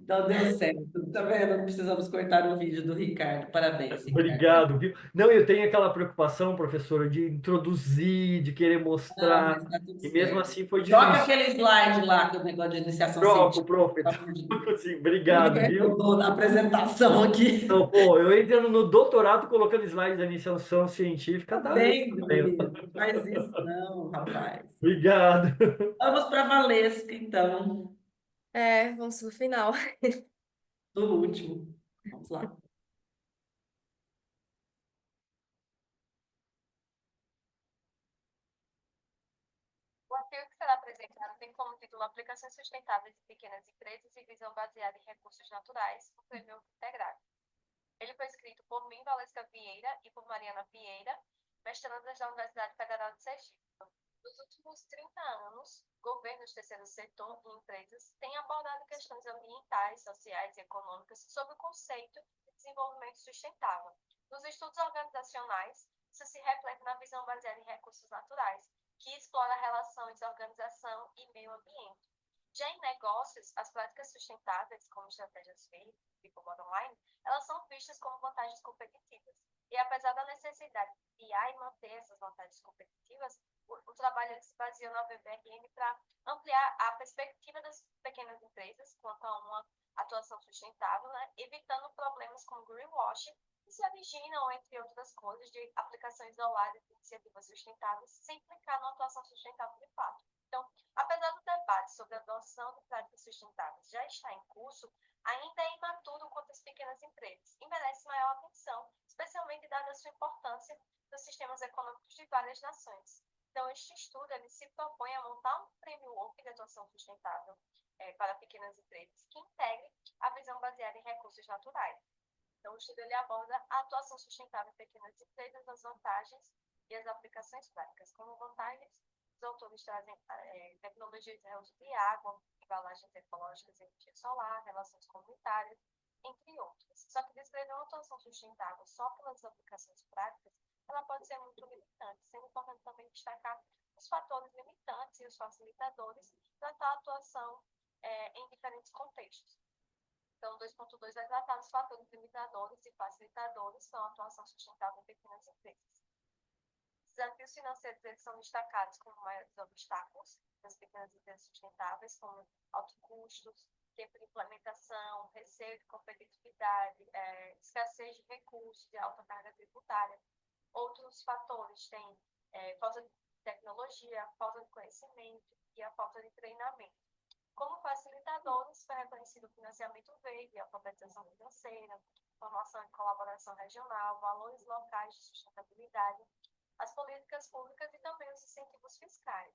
A: Então deu certo. Tá vendo? Não precisamos cortar o vídeo do Ricardo. Parabéns, Ricardo.
D: Obrigado, viu? Não, eu tenho aquela preocupação, professora, de introduzir, de querer
A: Não,
D: mostrar,
A: mas tá tudo
D: e mesmo
A: certo.
D: assim foi
A: Joga
D: difícil.
A: aquele slide lá do negócio de iniciação
D: Troco,
A: científica,
D: prof.
A: pelo amor de Deus.
D: Sim, obrigado, viu?
A: Tô na apresentação aqui.
D: Então, pô, eu entrando no doutorado colocando slides da iniciação científica,
A: Tá
D: tá
A: vendo,
D: vendo?
A: menino? Não faz isso não, rapaz.
D: Obrigado.
A: Vamos para a Valesca, então,
B: É, vamos pro final.
A: do último. Vamos lá.
E: O artigo que será apresentado tem como título Aplicações Sustentáveis em Pequenas Empresas e Visão Baseada em Recursos Naturais, no Framework Integrado. Ele foi escrito por mim, Valesca Vieira, e por Mariana Vieira, mestrandas da Universidade Federal de Sergipe. Nos últimos 30 anos, governos, terceiro setor e empresas têm abordado questões ambientais, sociais e econômicas sob o conceito de desenvolvimento sustentável. Nos estudos organizacionais, isso se reflete na visão baseada em recursos naturais, que explora relações organização e meio ambiente. Já em negócios, as práticas sustentáveis, como estratégias verdes, tipo bottom line, elas são vistas como vantagens competitivas. E apesar da necessidade de criar e manter essas vantagens competitivas, o trabalho se baseia na VBRN para ampliar a perspectiva das pequenas empresas quanto a uma atuação sustentável, né, evitando problemas como greenwashing, que se originam, entre outras coisas, de aplicação isolada de iniciativas sustentáveis, sem implicar numa atuação sustentável de fato. Então, apesar do debate sobre a adoção de práticas sustentáveis já estar em curso, ainda é imaturo quanto às pequenas empresas e merece maior atenção, especialmente dada a sua importância nos sistemas econômicos de várias nações. Então, este estudo ele se propõe a montar um framework de atuação sustentável para pequenas empresas que integre a visão baseada em recursos naturais. Então, o estudo ele aborda a atuação sustentável em pequenas empresas, as vantagens e as aplicações práticas. Como vantagens, os autores trazem tecnologias de reuso de água, embalagens ecológicas, energia solar, relações comunitárias, entre outras. Só que descrever uma atuação sustentável só pelas aplicações práticas, ela pode ser muito limitante, sendo importante também destacar os fatores limitantes e os facilitadores para tal atuação em diferentes contextos. Então, 2.2 vai tratar dos fatores limitadores e facilitadores para a atuação sustentável em pequenas empresas. Os desafios financeiros eles são destacados como maiores obstáculos das pequenas empresas sustentáveis, como altos custos, tempo de implementação, receio de competitividade, escassez de recursos e alta carga tributária. Outros fatores têm falta de tecnologia, falta de conhecimento e a falta de treinamento. Como facilitadores, foi reconhecido o financiamento verde, a alfabetização financeira, formação e colaboração regional, valores locais de sustentabilidade, as políticas públicas e também os incentivos fiscais.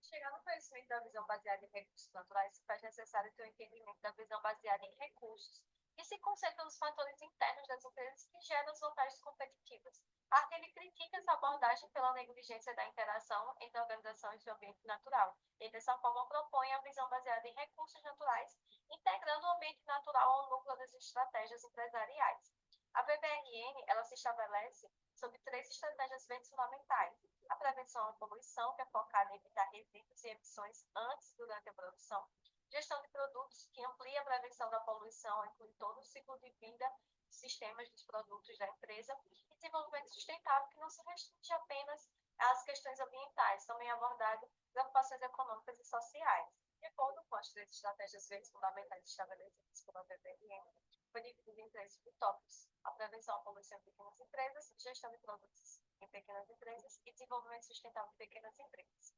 E: Chegar no conhecimento da visão baseada em recursos naturais se faz necessário ter o entendimento da visão baseada em recursos, que se concentra nos fatores internos das empresas que geram as vantagens competitivas. A artigo critica essa abordagem pela negligência da interação entre organizações e o ambiente natural, e dessa forma propõe a visão baseada em recursos naturais, integrando o ambiente natural ao núcleo das estratégias empresariais. A VBRN ela se estabelece sobre 3 estratégias verdes fundamentais: a prevenção à poluição, que é focada em evitar resíduos e emissões antes e durante a produção; gestão de produtos, que amplia a prevenção da poluição, inclui todo o ciclo de vida dos sistemas dos produtos da empresa; e desenvolvimento sustentável, que não se restringe apenas às questões ambientais, também abordado preocupações econômicas e sociais. De acordo com as 3 estratégias verdes fundamentais estabelecidas pela VBRN,
J: foi dividido em 3 subtópicos: a prevenção à poluição em pequenas empresas, gestão de produtos em pequenas empresas e desenvolvimento sustentável de pequenas empresas.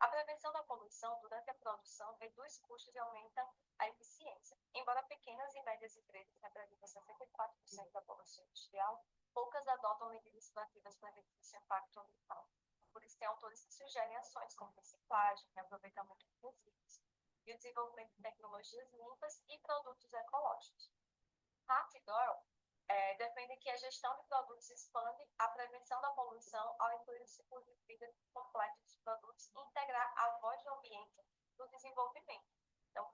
J: A prevenção da poluição durante a produção reduz custos e aumenta a eficiência. Embora pequenas e médias empresas representem 64% da poluição industrial, poucas adotam medidas proativas para reduzir seu impacto ambiental. Por isso, tem autores que sugerem ações como reciclagem, reaproveitamento de resíduos e o desenvolvimento de tecnologias limpas e produtos ecológicos. Hart e Doyle defendem que a gestão de produtos expande a prevenção da poluição ao incluir o ciclo de vida completo dos produtos e integrar a voz do ambiente no desenvolvimento. Então,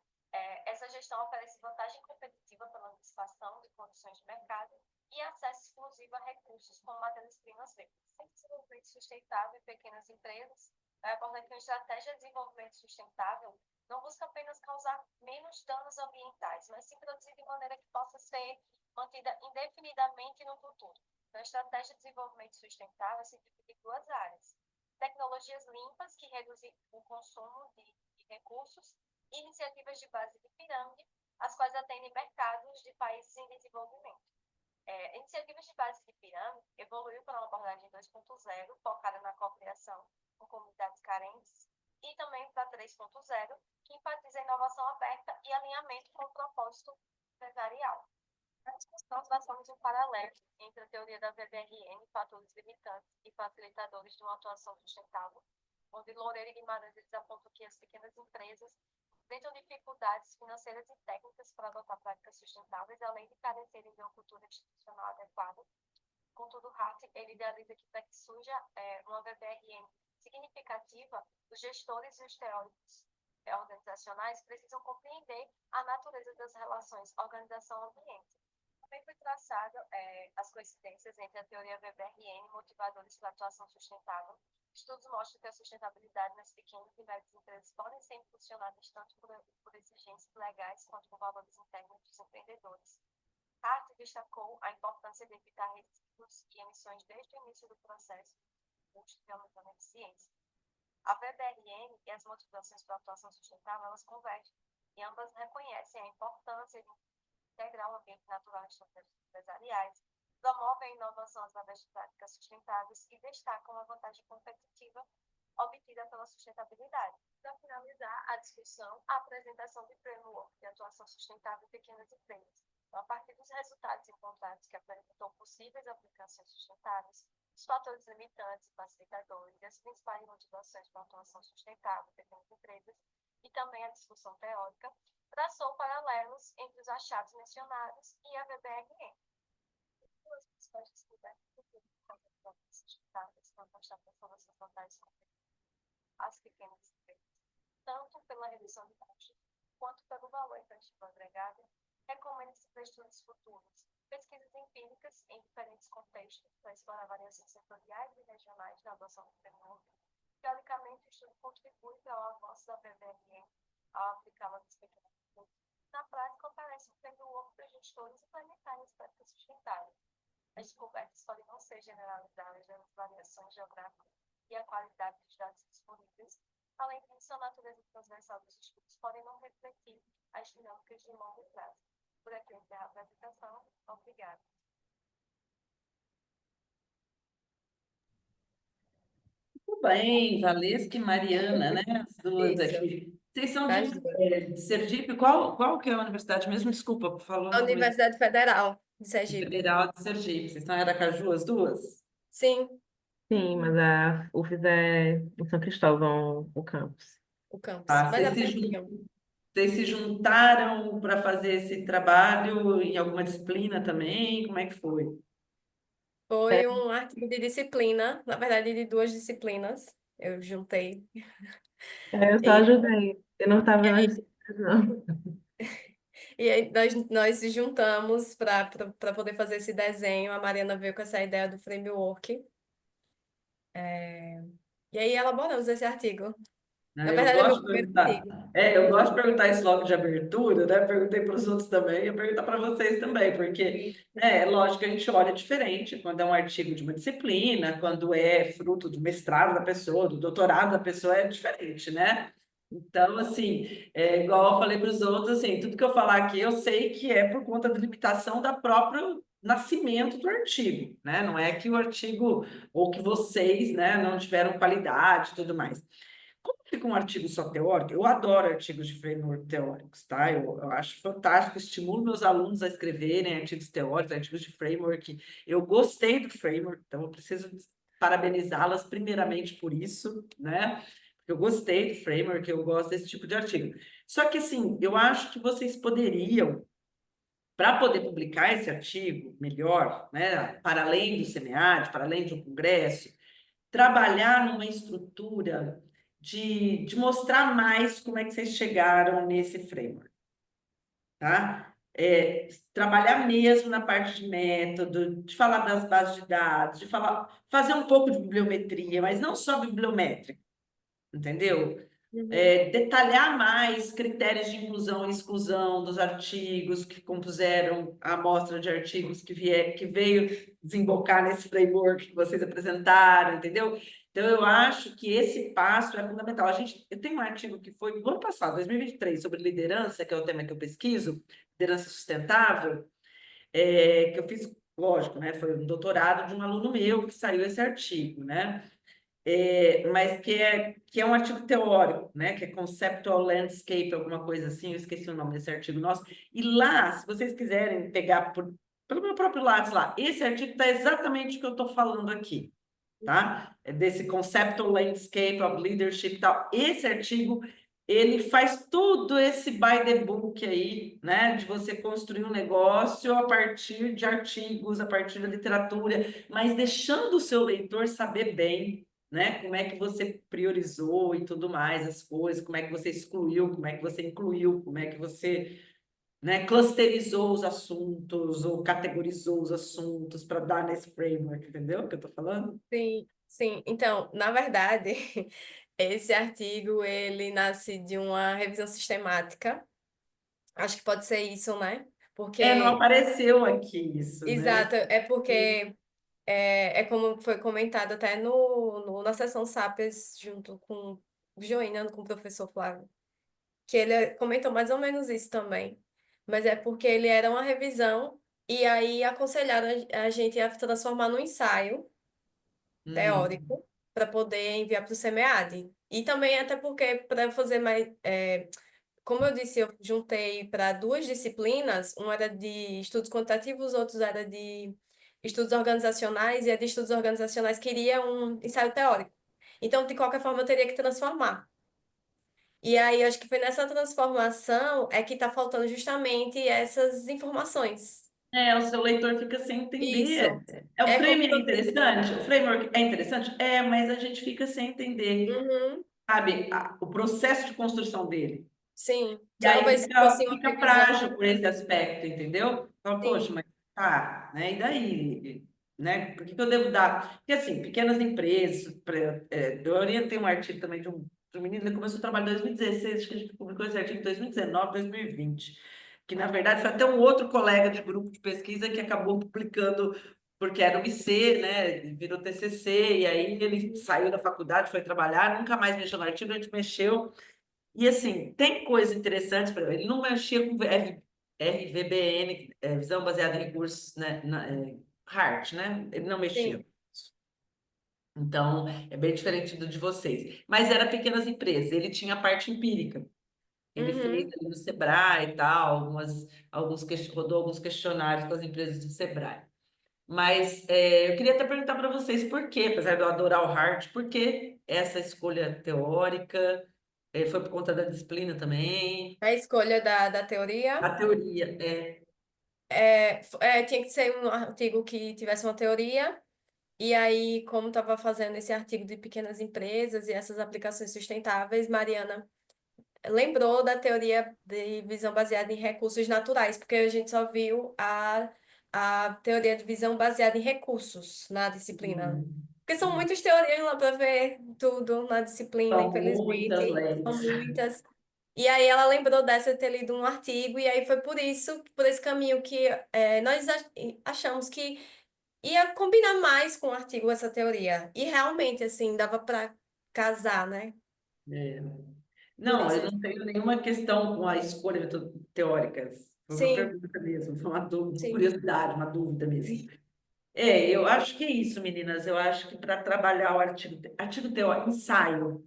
J: essa gestão oferece vantagem competitiva pela antecipação de condições de mercado e acesso exclusivo a recursos como matérias-primas verdes. Sem desenvolvimento sustentável em pequenas empresas, é importante que uma estratégia de desenvolvimento sustentável não busca apenas causar menos danos ambientais, mas sim produzir de maneira que possa ser mantida indefinidamente no futuro. Então, a estratégia de desenvolvimento sustentável se divide em 2 áreas: tecnologias limpas, que reduzem o consumo de recursos, e iniciativas de base de pirâmide, as quais atendem mercados de países em desenvolvimento. Iniciativas de base de pirâmide evoluiu para uma abordagem 2.0, focada na cocriação com comunidades carentes, e também para 3.0, que enfatiza a inovação aberta e alinhamento com o propósito empresarial. Na discussão, traçamos um paralelo entre a teoria da VBRN, fatores limitantes e facilitadores de uma atuação sustentável, onde Loureiro e Guimarães eles apontam que as pequenas empresas enfrentam dificuldades financeiras e técnicas para adotar práticas sustentáveis, além de carecerem de uma cultura institucional adequada. Contudo, Hart ele idealiza que, para que surja uma VBRN significativa, os gestores e os teóricos organizacionais precisam compreender a natureza das relações organização-ambiente. Também foi traçado as coincidências entre a teoria VBRN e motivadores para a atuação sustentável. Estudos mostram que a sustentabilidade nas pequenas e médias empresas podem ser impulsionadas tanto por exigências legais quanto por valores internos dos empreendedores. Hart destacou a importância de evitar resíduos e emissões desde o início do processo, aumentando a eficiência. A VBRN e as motivações para a atuação sustentável, elas convergem, e ambas reconhecem a importância de integrar o ambiente natural nas estratégias empresariais, promovem a inovação através de práticas sustentáveis e destacam a vantagem competitiva obtida pela sustentabilidade. Para finalizar a discussão, a apresentação de framework de atuação sustentável em pequenas empresas. Então, a partir dos resultados encontrados que apresentam possíveis aplicações sustentáveis, os fatores limitantes e facilitadores e as principais motivações para a atuação sustentável em pequenas empresas, e também a discussão teórica, traçou paralelos entre os achados mencionados e a VBRN. As principais descobertas sustentáveis na constatação dessas vantagens às pequenas empresas, tanto pela redução de custos quanto pelo valor intangível agregado, recomenda-se para estudos futuros pesquisas empíricas em diferentes contextos para explorar variações setoriais e regionais na adoção do framework. Teoricamente, o estudo contribui para o avanço da VBRN ao aplicá-la nas pequenas empresas. Na prática, oferece um framework para gestores implementarem as práticas sustentáveis. As descobertas podem não ser generalizadas das variações geográficas e a qualidade dos dados disponíveis. Além disso, a natureza transversal dos estudos podem não refletir as dinâmicas de longo prazo. Por aqui eu encerro a apresentação. Obrigada.
A: Muito bem, Valesca e Mariana, né? As duas
B: Isso,
A: aqui. Vocês são
B: as duas.
A: de Sergipe? Qual que é a universidade mesmo? Desculpa, falou
B: A
A: no começo.
B: Universidade Federal de Sergipe.
A: Federal de Sergipe. Vocês estão em Aracaju, as duas?
B: Sim,
F: Sim, mas a UFES é em São Cristóvão, o campus.
B: o campus.
A: Ah,
B: Mas é
A: vocês
B: pertinho.
A: se juntaram para fazer esse trabalho em alguma disciplina também? Como é que foi?
B: Foi um artigo de disciplina, na verdade, de 2 disciplinas. Eu juntei.
F: Eu só
B: E,
F: ajudei. Eu não estava
B: e
F: nas
B: aí,
F: disciplinas, não.
B: e aí nós se juntamos para poder fazer esse desenho. A Mariana veio com essa ideia do framework. E aí elaboramos esse artigo. Na
A: Eu
B: verdade, é meu
A: gosto de
B: primeiro
A: perguntar.
B: artigo.
A: Eu gosto de perguntar isso logo de abertura, né? Perguntei para os outros também, eu perguntar para vocês também, porque é lógico que a gente olha diferente quando é um artigo de uma disciplina, quando é fruto do mestrado da pessoa, do doutorado da pessoa, é diferente, né? Então, assim, é igual eu falei para os outros, assim, tudo que eu falar aqui, eu sei que é por conta da limitação da próprio nascimento do artigo, né? Não é que o artigo, ou que vocês, né, não tiveram qualidade e tudo mais. Como fica um artigo só teórico? Eu adoro artigos de framework teóricos, tá? Eu acho fantástico, estimulo meus alunos a escreverem artigos teóricos, artigos de framework. Eu gostei do framework, então eu preciso parabenizá-las primeiramente por isso, né? Eu gostei do framework, eu gosto desse tipo de artigo. Só que, assim, eu acho que vocês poderiam, para poder publicar esse artigo melhor, né, para além do SEMEAD, para além de um congresso, trabalhar numa estrutura de mostrar mais como é que vocês chegaram nesse framework, tá? Trabalhar mesmo na parte de método, de falar das bases de dados, de falar, fazer um pouco de bibliometria, mas não só bibliométrica, entendeu?
B: Uhum.
A: Detalhar mais critérios de inclusão e exclusão dos artigos que compuseram a amostra de artigos que veio desembocar nesse framework que vocês apresentaram, entendeu? Então, eu acho que esse passo é fundamental. Eu tenho um artigo que foi do ano passado, 2023, sobre liderança, que é o tema que eu pesquiso, liderança sustentável, que eu fiz, lógico, né? Foi um doutorado de um aluno meu que saiu esse artigo, né? Mas que é um artigo teórico, né? Que é Conceptual Landscape, alguma coisa assim, eu esqueci o nome desse artigo nosso. E lá, se vocês quiserem pegar pelo meu próprio lado lá, esse artigo está exatamente o que eu estou falando aqui, tá? É desse Conceptual Landscape of Leadership e tal. Esse artigo, ele faz tudo esse by the book aí, né? De você construir um negócio a partir de artigos, a partir da literatura, mas deixando o seu leitor saber bem, né? Como é que você priorizou e tudo mais, as coisas, como é que você excluiu, como é que você incluiu, como é que você, né, clusterizou os assuntos ou categorizou os assuntos para dar nesse framework, entendeu o que eu estou falando?
B: Sim, sim. Então, na verdade, esse artigo ele nasce de uma revisão sistemática. Acho que pode ser isso, né?
A: Não
B: Porque,
A: apareceu aqui isso, né?
B: exato, é porque é como foi comentado até na sessão Sapiens, junto com o Joina, com o professor Flávio, que ele comentou mais ou menos isso também. Mas é porque ele era uma revisão e aí aconselharam a gente a transformar no ensaio
A: Uhum.
B: teórico para poder enviar para o SEMEAD. E também até porque para fazer mais, como eu disse, eu juntei para duas disciplinas, uma era de estudos quantitativos, outros era de estudos organizacionais, e a de estudos organizacionais queria um ensaio teórico. Então, de qualquer forma, eu teria que transformar. E aí, eu acho que foi nessa transformação é que está faltando justamente essas informações.
A: O seu leitor fica sem entender.
B: Isso.
A: O
B: É como
A: frame
B: o
A: é
B: professor.
A: interessante, o framework é interessante? Mas a gente fica sem entender,
B: Uhum,
A: sabe, o processo de construção dele.
B: sim.
A: E
B: Talvez
A: aí
B: se fosse uma
A: fica
B: revisão.
A: frágil por esse aspecto, entendeu? Fala, poxa,
B: Sim.
A: mas tá, né? E daí, né? Por que que eu devo dar? Porque assim, pequenas empresas, eu orientei um artigo também de um menino que começou a trabalhar em 2016, acho que a gente publicou esse artigo em 2019, 2020, que na verdade foi até um outro colega de grupo de pesquisa que acabou publicando, porque era o IC, né? Virou TCC, e aí ele saiu da faculdade, foi trabalhar, nunca mais mexeu no artigo, a gente mexeu. E assim, tem coisa interessante para ele. Não mexia com RVBN, visão baseada em recursos, né, HART, né? Ele não
B: Sim.
A: mexia. Então, é bem diferente do de vocês. Mas era pequenas empresas. Ele tinha a parte empírica. Ele fez
B: Uhum.
A: ali no Sebrae e tal, rodou alguns questionários com as empresas do Sebrae. Mas eu queria até perguntar para vocês por quê, apesar de eu adorar o Hart, por que essa escolha teórica? Foi por conta da disciplina também?
B: A escolha da teoria.
A: A teoria,
B: Tinha que ser um artigo que tivesse uma teoria, e aí, como estava fazendo esse artigo de pequenas empresas e essas aplicações sustentáveis, Mariana lembrou da teoria de visão baseada em recursos naturais, porque a gente só viu a teoria de visão baseada em recursos na disciplina.
A: hum,
B: Porque são muitas teorias lá para ver tudo na disciplina,
A: são muitas
B: infelizmente, são
A: leis.
B: muitas. E aí ela lembrou dessa de ter lido um artigo, e aí foi por isso, por esse caminho que nós achamos que ia combinar mais com o artigo essa teoria. E realmente, assim, dava para casar, né?
A: É.
B: por
A: Não,
B: isso.
A: eu não tenho nenhuma questão com a escolha teórica. Foi uma
B: Sim,
A: pergunta mesmo, foi uma dúvida, uma
B: sim,
A: curiosidade, uma dúvida mesmo.
B: sim.
A: Eu acho que é isso, meninas. Eu acho que para trabalhar o artigo teórico, ensaio,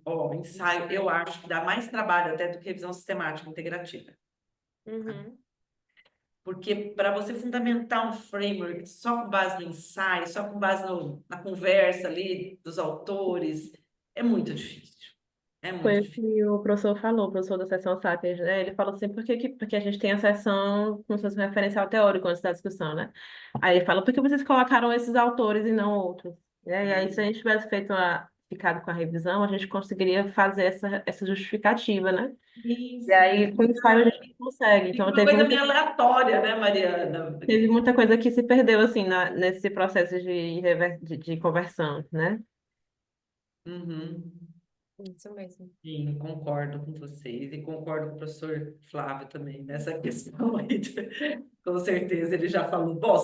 A: eu acho que dá mais trabalho até do que revisão sistemática integrativa.
B: Uhum.
A: Porque para você fundamentar um framework só com base no ensaio, só com base na conversa ali dos autores, é muito difícil. É
F: Foi
A: muito
F: o
A: difícil.
F: que o professor falou, o professor da seção Sapiens, né? Ele falou assim, porque a gente tem a seção como se fosse um referencial teórico antes da discussão, né? Aí ele falou, por que vocês colocaram esses autores e não outros? Né? E aí, se a gente tivesse ficado com a revisão, a gente conseguiria fazer essa justificativa, né?
A: Sim,
F: E aí,
A: sim.
F: com o ensaio, a gente não consegue.
A: Fica
F: Então,
A: uma coisa meio aleatória, né, Mariana?
F: teve muita coisa que se perdeu, assim, nesse processo de conversão, né?
A: Uhum.
B: Isso mesmo.
A: Sim, concordo com vocês e concordo com o professor Flávio também nessa questão aí. Com certeza, ele já falou. Bom,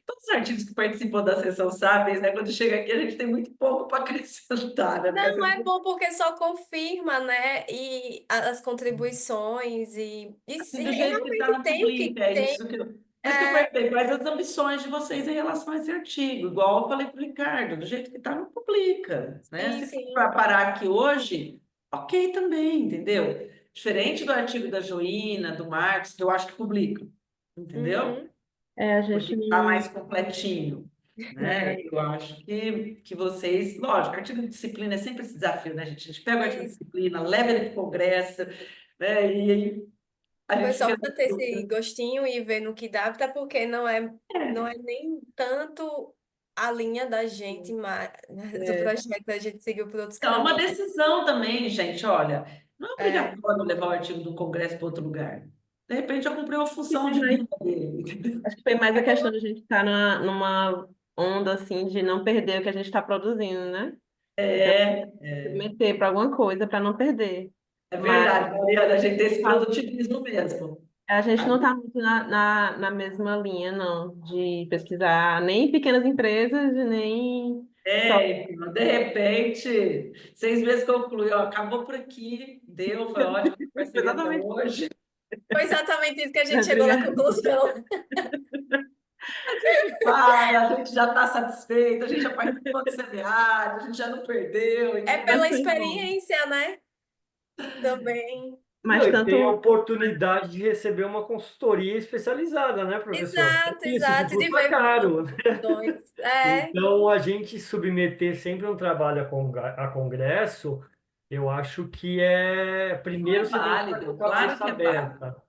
A: todos os artigos que participam da sessão sabem, né? Quando chega aqui, a gente tem muito pouco para acrescentar, né? Porque a
B: Não, é
A: sessão
B: bom porque só confirma, né? E as contribuições e
A: assim, do jeito que está
B: realmente
A: no
B: tem o que
A: Publica, é
B: tem.
A: isso que eu. Por isso que eu
B: É,
A: perguntei, quais as ambições de vocês em relação a esse artigo? Igual eu falei para o Ricardo, do jeito que está no Publica, né?
B: sim,
A: Se for
B: sim.
A: para parar aqui hoje, ok também, entendeu? Diferente do artigo da Joína, do Marcos, que eu acho que publica, entendeu?
B: Uhum.
F: A
A: Porque
F: gente
A: está
F: não...
A: mais completinho, né?
F: É,
A: Eu acho que vocês, lógico, artigo de disciplina é sempre esse desafio, né, gente? A gente pega o artigo de
B: Isso.
A: disciplina, leva ele para o congresso, né? E aí a
B: Foi
A: gente
B: só
A: fica
B: para
A: na
B: ter esse
A: dúvida.
B: gostinho e ver no que dá, até porque não
A: É,
B: é nem tanto a linha da gente, mas do
F: é,
B: projeto, a gente seguiu por outros
A: então, é uma
B: caminhos.
A: decisão também, gente. Olha, não é
B: É,
A: obrigatório levar o artigo do congresso para outro lugar. De repente, já cumpriu a
F: que
A: função
F: foi
A: de
F: mais,
A: vida dele.
F: acho que foi mais
B: é
F: a
B: como
F: questão de a gente estar numa onda, assim, de não perder o que a gente está produzindo, né? Então,
A: É,
F: submeter para alguma coisa para não perder.
A: é
F: Mas
A: verdade, Mariana, a gente tem esse produtivismo mesmo.
F: a gente não está muito na mesma linha, não, de pesquisar nem pequenas empresas, nem só.
A: Então, de repente, 6 meses concluiu, ó, acabou por aqui, deu, foi ótimo, parceria até
F: Exatamente.
A: hoje.
B: foi exatamente isso que a gente chegou na
F: Obrigada.
B: conclusão.
A: Vai, a gente já está satisfeito, a gente já participou do seminário, a gente já não perdeu,
B: É
A: entendeu?
B: pela
A: Tá bom.
B: experiência, né? Também.
D: Não,
F: Mas
D: e tem a
F: tanto.
D: oportunidade de receber uma consultoria especializada, né, professor?
B: Exato,
D: Isso que
B: exato. De
D: custa
B: ver
D: caro.
B: opções. É,
D: Então, a gente submeter sempre um trabalho a congresso, eu acho que
A: Não é
D: primeiro você tem que estar com
A: válido,
D: a
A: claro
D: cabeça
A: que é válido.
D: aberta,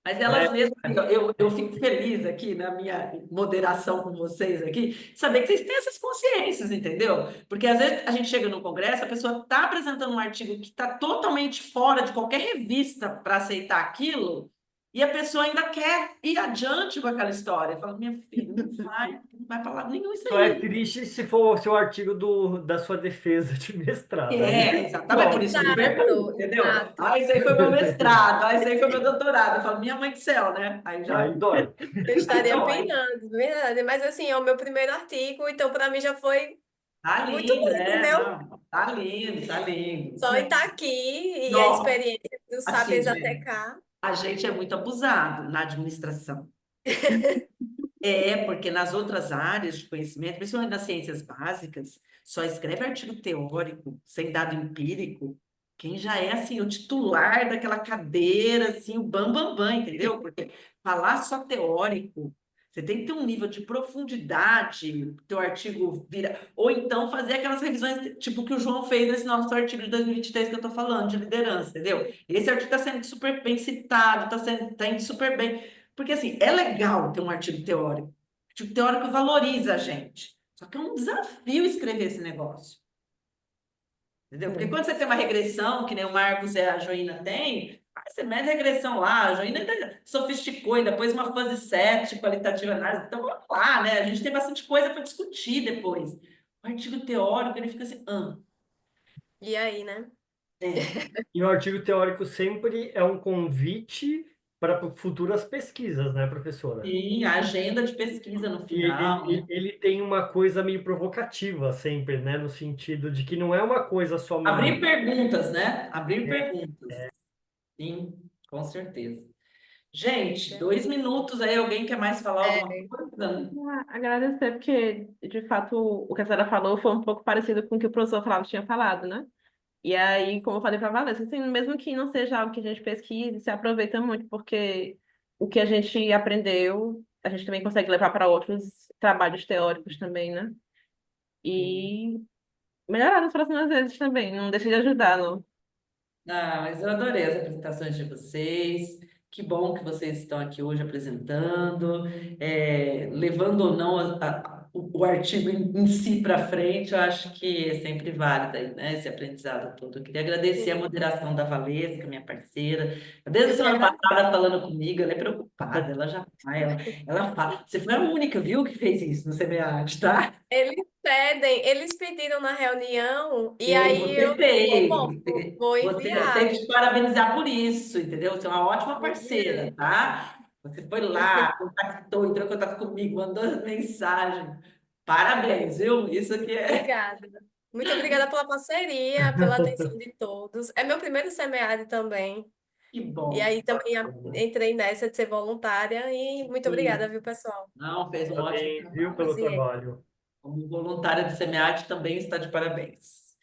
A: Mas
D: né?
A: elas mesmas, assim, ó, eu fico feliz aqui na minha moderação com vocês aqui, saber que vocês têm essas consciências, entendeu? Porque às vezes a gente chega no congresso, a pessoa está apresentando um artigo que está totalmente fora de qualquer revista para aceitar aquilo, e a pessoa ainda quer ir adiante com aquela história. Fala, minha filha, não vai para lado nenhum isso
D: Só é
A: aí.
D: triste se for o seu artigo da sua defesa de mestrado. Aí
A: Exatamente, por
D: dói.
A: isso que eu pergunto,
B: exato,
A: entendeu?
B: exato.
A: Ah, isso aí foi meu mestrado, ah, isso aí foi meu doutorado. Eu falo, minha mãe do céu, né? Aí
D: Aí
A: já
D: dói.
B: Eu
A: aí
B: estaria
A: dói.
B: penando, verdade. Mas assim, é o meu primeiro artigo, então para mim já foi
A: Tá
B: muito
A: lindo,
B: bom, entendeu?
A: não. Tá lindo, tá lindo.
B: Só em estar aqui e a
A: Não,
B: experiência do
A: assim,
B: Sapiens até
A: gente,
B: cá.
A: a gente é muito abusado na administração. Porque nas outras áreas de conhecimento, principalmente nas ciências básicas, só escreve artigo teórico, sem dado empírico, quem já é, assim, o titular daquela cadeira, assim, o bam, bam, bam, entendeu? Porque falar só teórico, você tem que ter um nível de profundidade, teu artigo vira... Ou então fazer aquelas revisões, tipo o que o João fez nesse nosso artigo de 2023 que eu estou falando, de liderança, entendeu? Esse artigo está sendo super bem citado, tá indo super bem. Porque, assim, é legal ter um artigo teórico. O artigo teórico valoriza a gente. Só que é um desafio escrever esse negócio. Entendeu? Porque quando você tem uma regressão, que nem o Marcos e a Joína têm, aí você mede a regressão lá. A Joína ainda sofisticou, ainda pôs uma fase 7 qualitativa análise. Então, vamos lá, né? A gente tem bastante coisa para discutir depois. O artigo teórico, ele fica assim,
B: E aí, né?
A: é.
D: E o artigo teórico sempre é um convite para futuras pesquisas, né, professora?
A: Sim, a agenda de pesquisa no
D: E
A: final, né?
D: ele tem uma coisa meio provocativa sempre, né? No sentido de que não é uma coisa só
A: Abrir
D: manual.
A: perguntas, né? Abrir perguntas. Sim, com certeza. Gente, 2 minutos aí, alguém quer mais falar alguma
B: É,
A: coisa?
F: Agradecer, porque, de fato, o que a senhora falou foi um pouco parecido com o que o professor Flávio tinha falado, né? E aí, como eu falei para a Valência, assim, mesmo que não seja algo que a gente pesquise, se aproveita muito, porque o que a gente aprendeu, a gente também consegue levar para outros trabalhos teóricos também, né? E melhorar nas próximas vezes também, não deixe de ajudar, não.
A: Ah, mas eu adorei as apresentações de vocês. Que bom que vocês estão aqui hoje apresentando, levando ou não o artigo em si para frente, eu acho que é sempre válido aí, né, esse aprendizado todo. Eu queria agradecer a
B: sim.
A: moderação da Valesca, minha parceira. Desde a
B: Eu que
A: semana
B: agradeço.
A: passada falando comigo, ela é preocupada, ela já vai, ela fala. Você foi a única, viu, que fez isso no SEMEAD, tá?
B: Eles pediram na reunião, e
A: E
B: aí
A: você
B: eu disse,
A: fez,
B: bom, vou
A: eu
B: enviar.
A: tenho que te parabenizar por isso, entendeu? Você é uma ótima parceira,
B: Enviei.
A: tá? Você foi lá, contactou, entrou em contato comigo, mandou mensagem. Parabéns, viu? Isso aqui é.
B: Obrigada. Muito obrigada pela parceria, pela atenção de todos. É meu primeiro SEMEAD também.
A: Que
B: E
A: bom.
B: aí também entrei nessa de ser voluntária e muito obrigada,
A: Sim.
B: viu, pessoal?
A: Não, fez um ótimo
D: Parabéns, viu,
A: trabalho.
D: pelo
B: Paciência.
D: trabalho.
A: Como voluntária do SEMEAD também está de parabéns.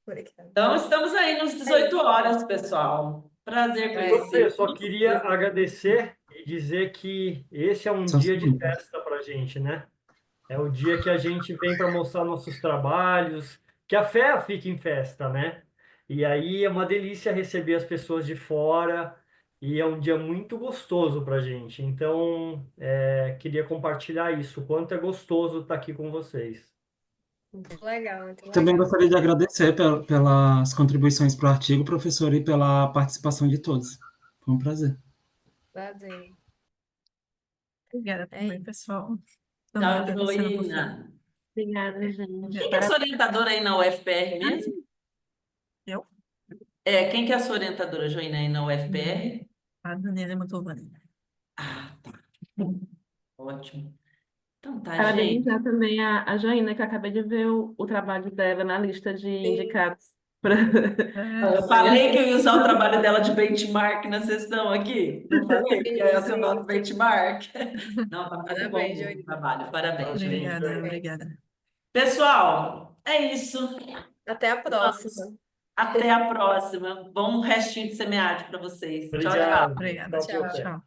B: Obrigada.
A: Então, estamos aí nos
B: É
A: 18
B: isso.
A: horas, pessoal. Prazer
D: Professor, eu
A: conhecer.
D: só queria agradecer e dizer que esse é um
G: Só um
D: dia de
G: segundo.
D: festa para a gente, né? É o dia que a gente vem para mostrar nossos trabalhos, que a FEA fica em festa, né? E aí é uma delícia receber as pessoas de fora e é um dia muito gostoso para a gente. Então, queria compartilhar isso, o quanto é gostoso estar aqui com vocês.
B: Muito legal, muito
G: Também
B: legal.
G: gostaria de agradecer pelas contribuições para o artigo, professor, e pela participação de todos. Foi um prazer.
B: Prazer.
C: Obrigada
B: É
C: também,
B: isso.
C: pessoal. Também
A: Tchau,
C: agradecendo a você.
A: Joina.
F: Obrigada, gente.
A: Quem que é a sua orientadora aí na UFPR mesmo?
C: Eu?
A: Quem que é a sua orientadora, Joina, aí na UFPR?
C: A Daniela Mantovani.
A: Ah, tá. Ótimo. Então tá, gente.
F: Parabenizar também a Jaina, que eu acabei de ver o trabalho dela na lista de
B: Sim.
F: indicados para
A: Eu falei que eu ia usar o trabalho dela de benchmark na sessão aqui. Não falei que ia
B: Isso,
A: ser o nosso
B: isso.
A: benchmark. Não, tá muito bom
B: Parabéns,
A: mesmo o
B: Joelma.
A: trabalho. Parabéns,
D: Parabéns,
A: Joina.
C: Obrigada,
D: Joina.
C: obrigada.
A: Pessoal, é isso.
B: Até a
A: Vamos.
B: próxima.
A: Até a próxima. Bom restinho de semeade para vocês. Tchau, tchau.
D: Obrigado.
C: Obrigada.
D: Tchau,
B: Tchau.
D: professor.
C: Tchau.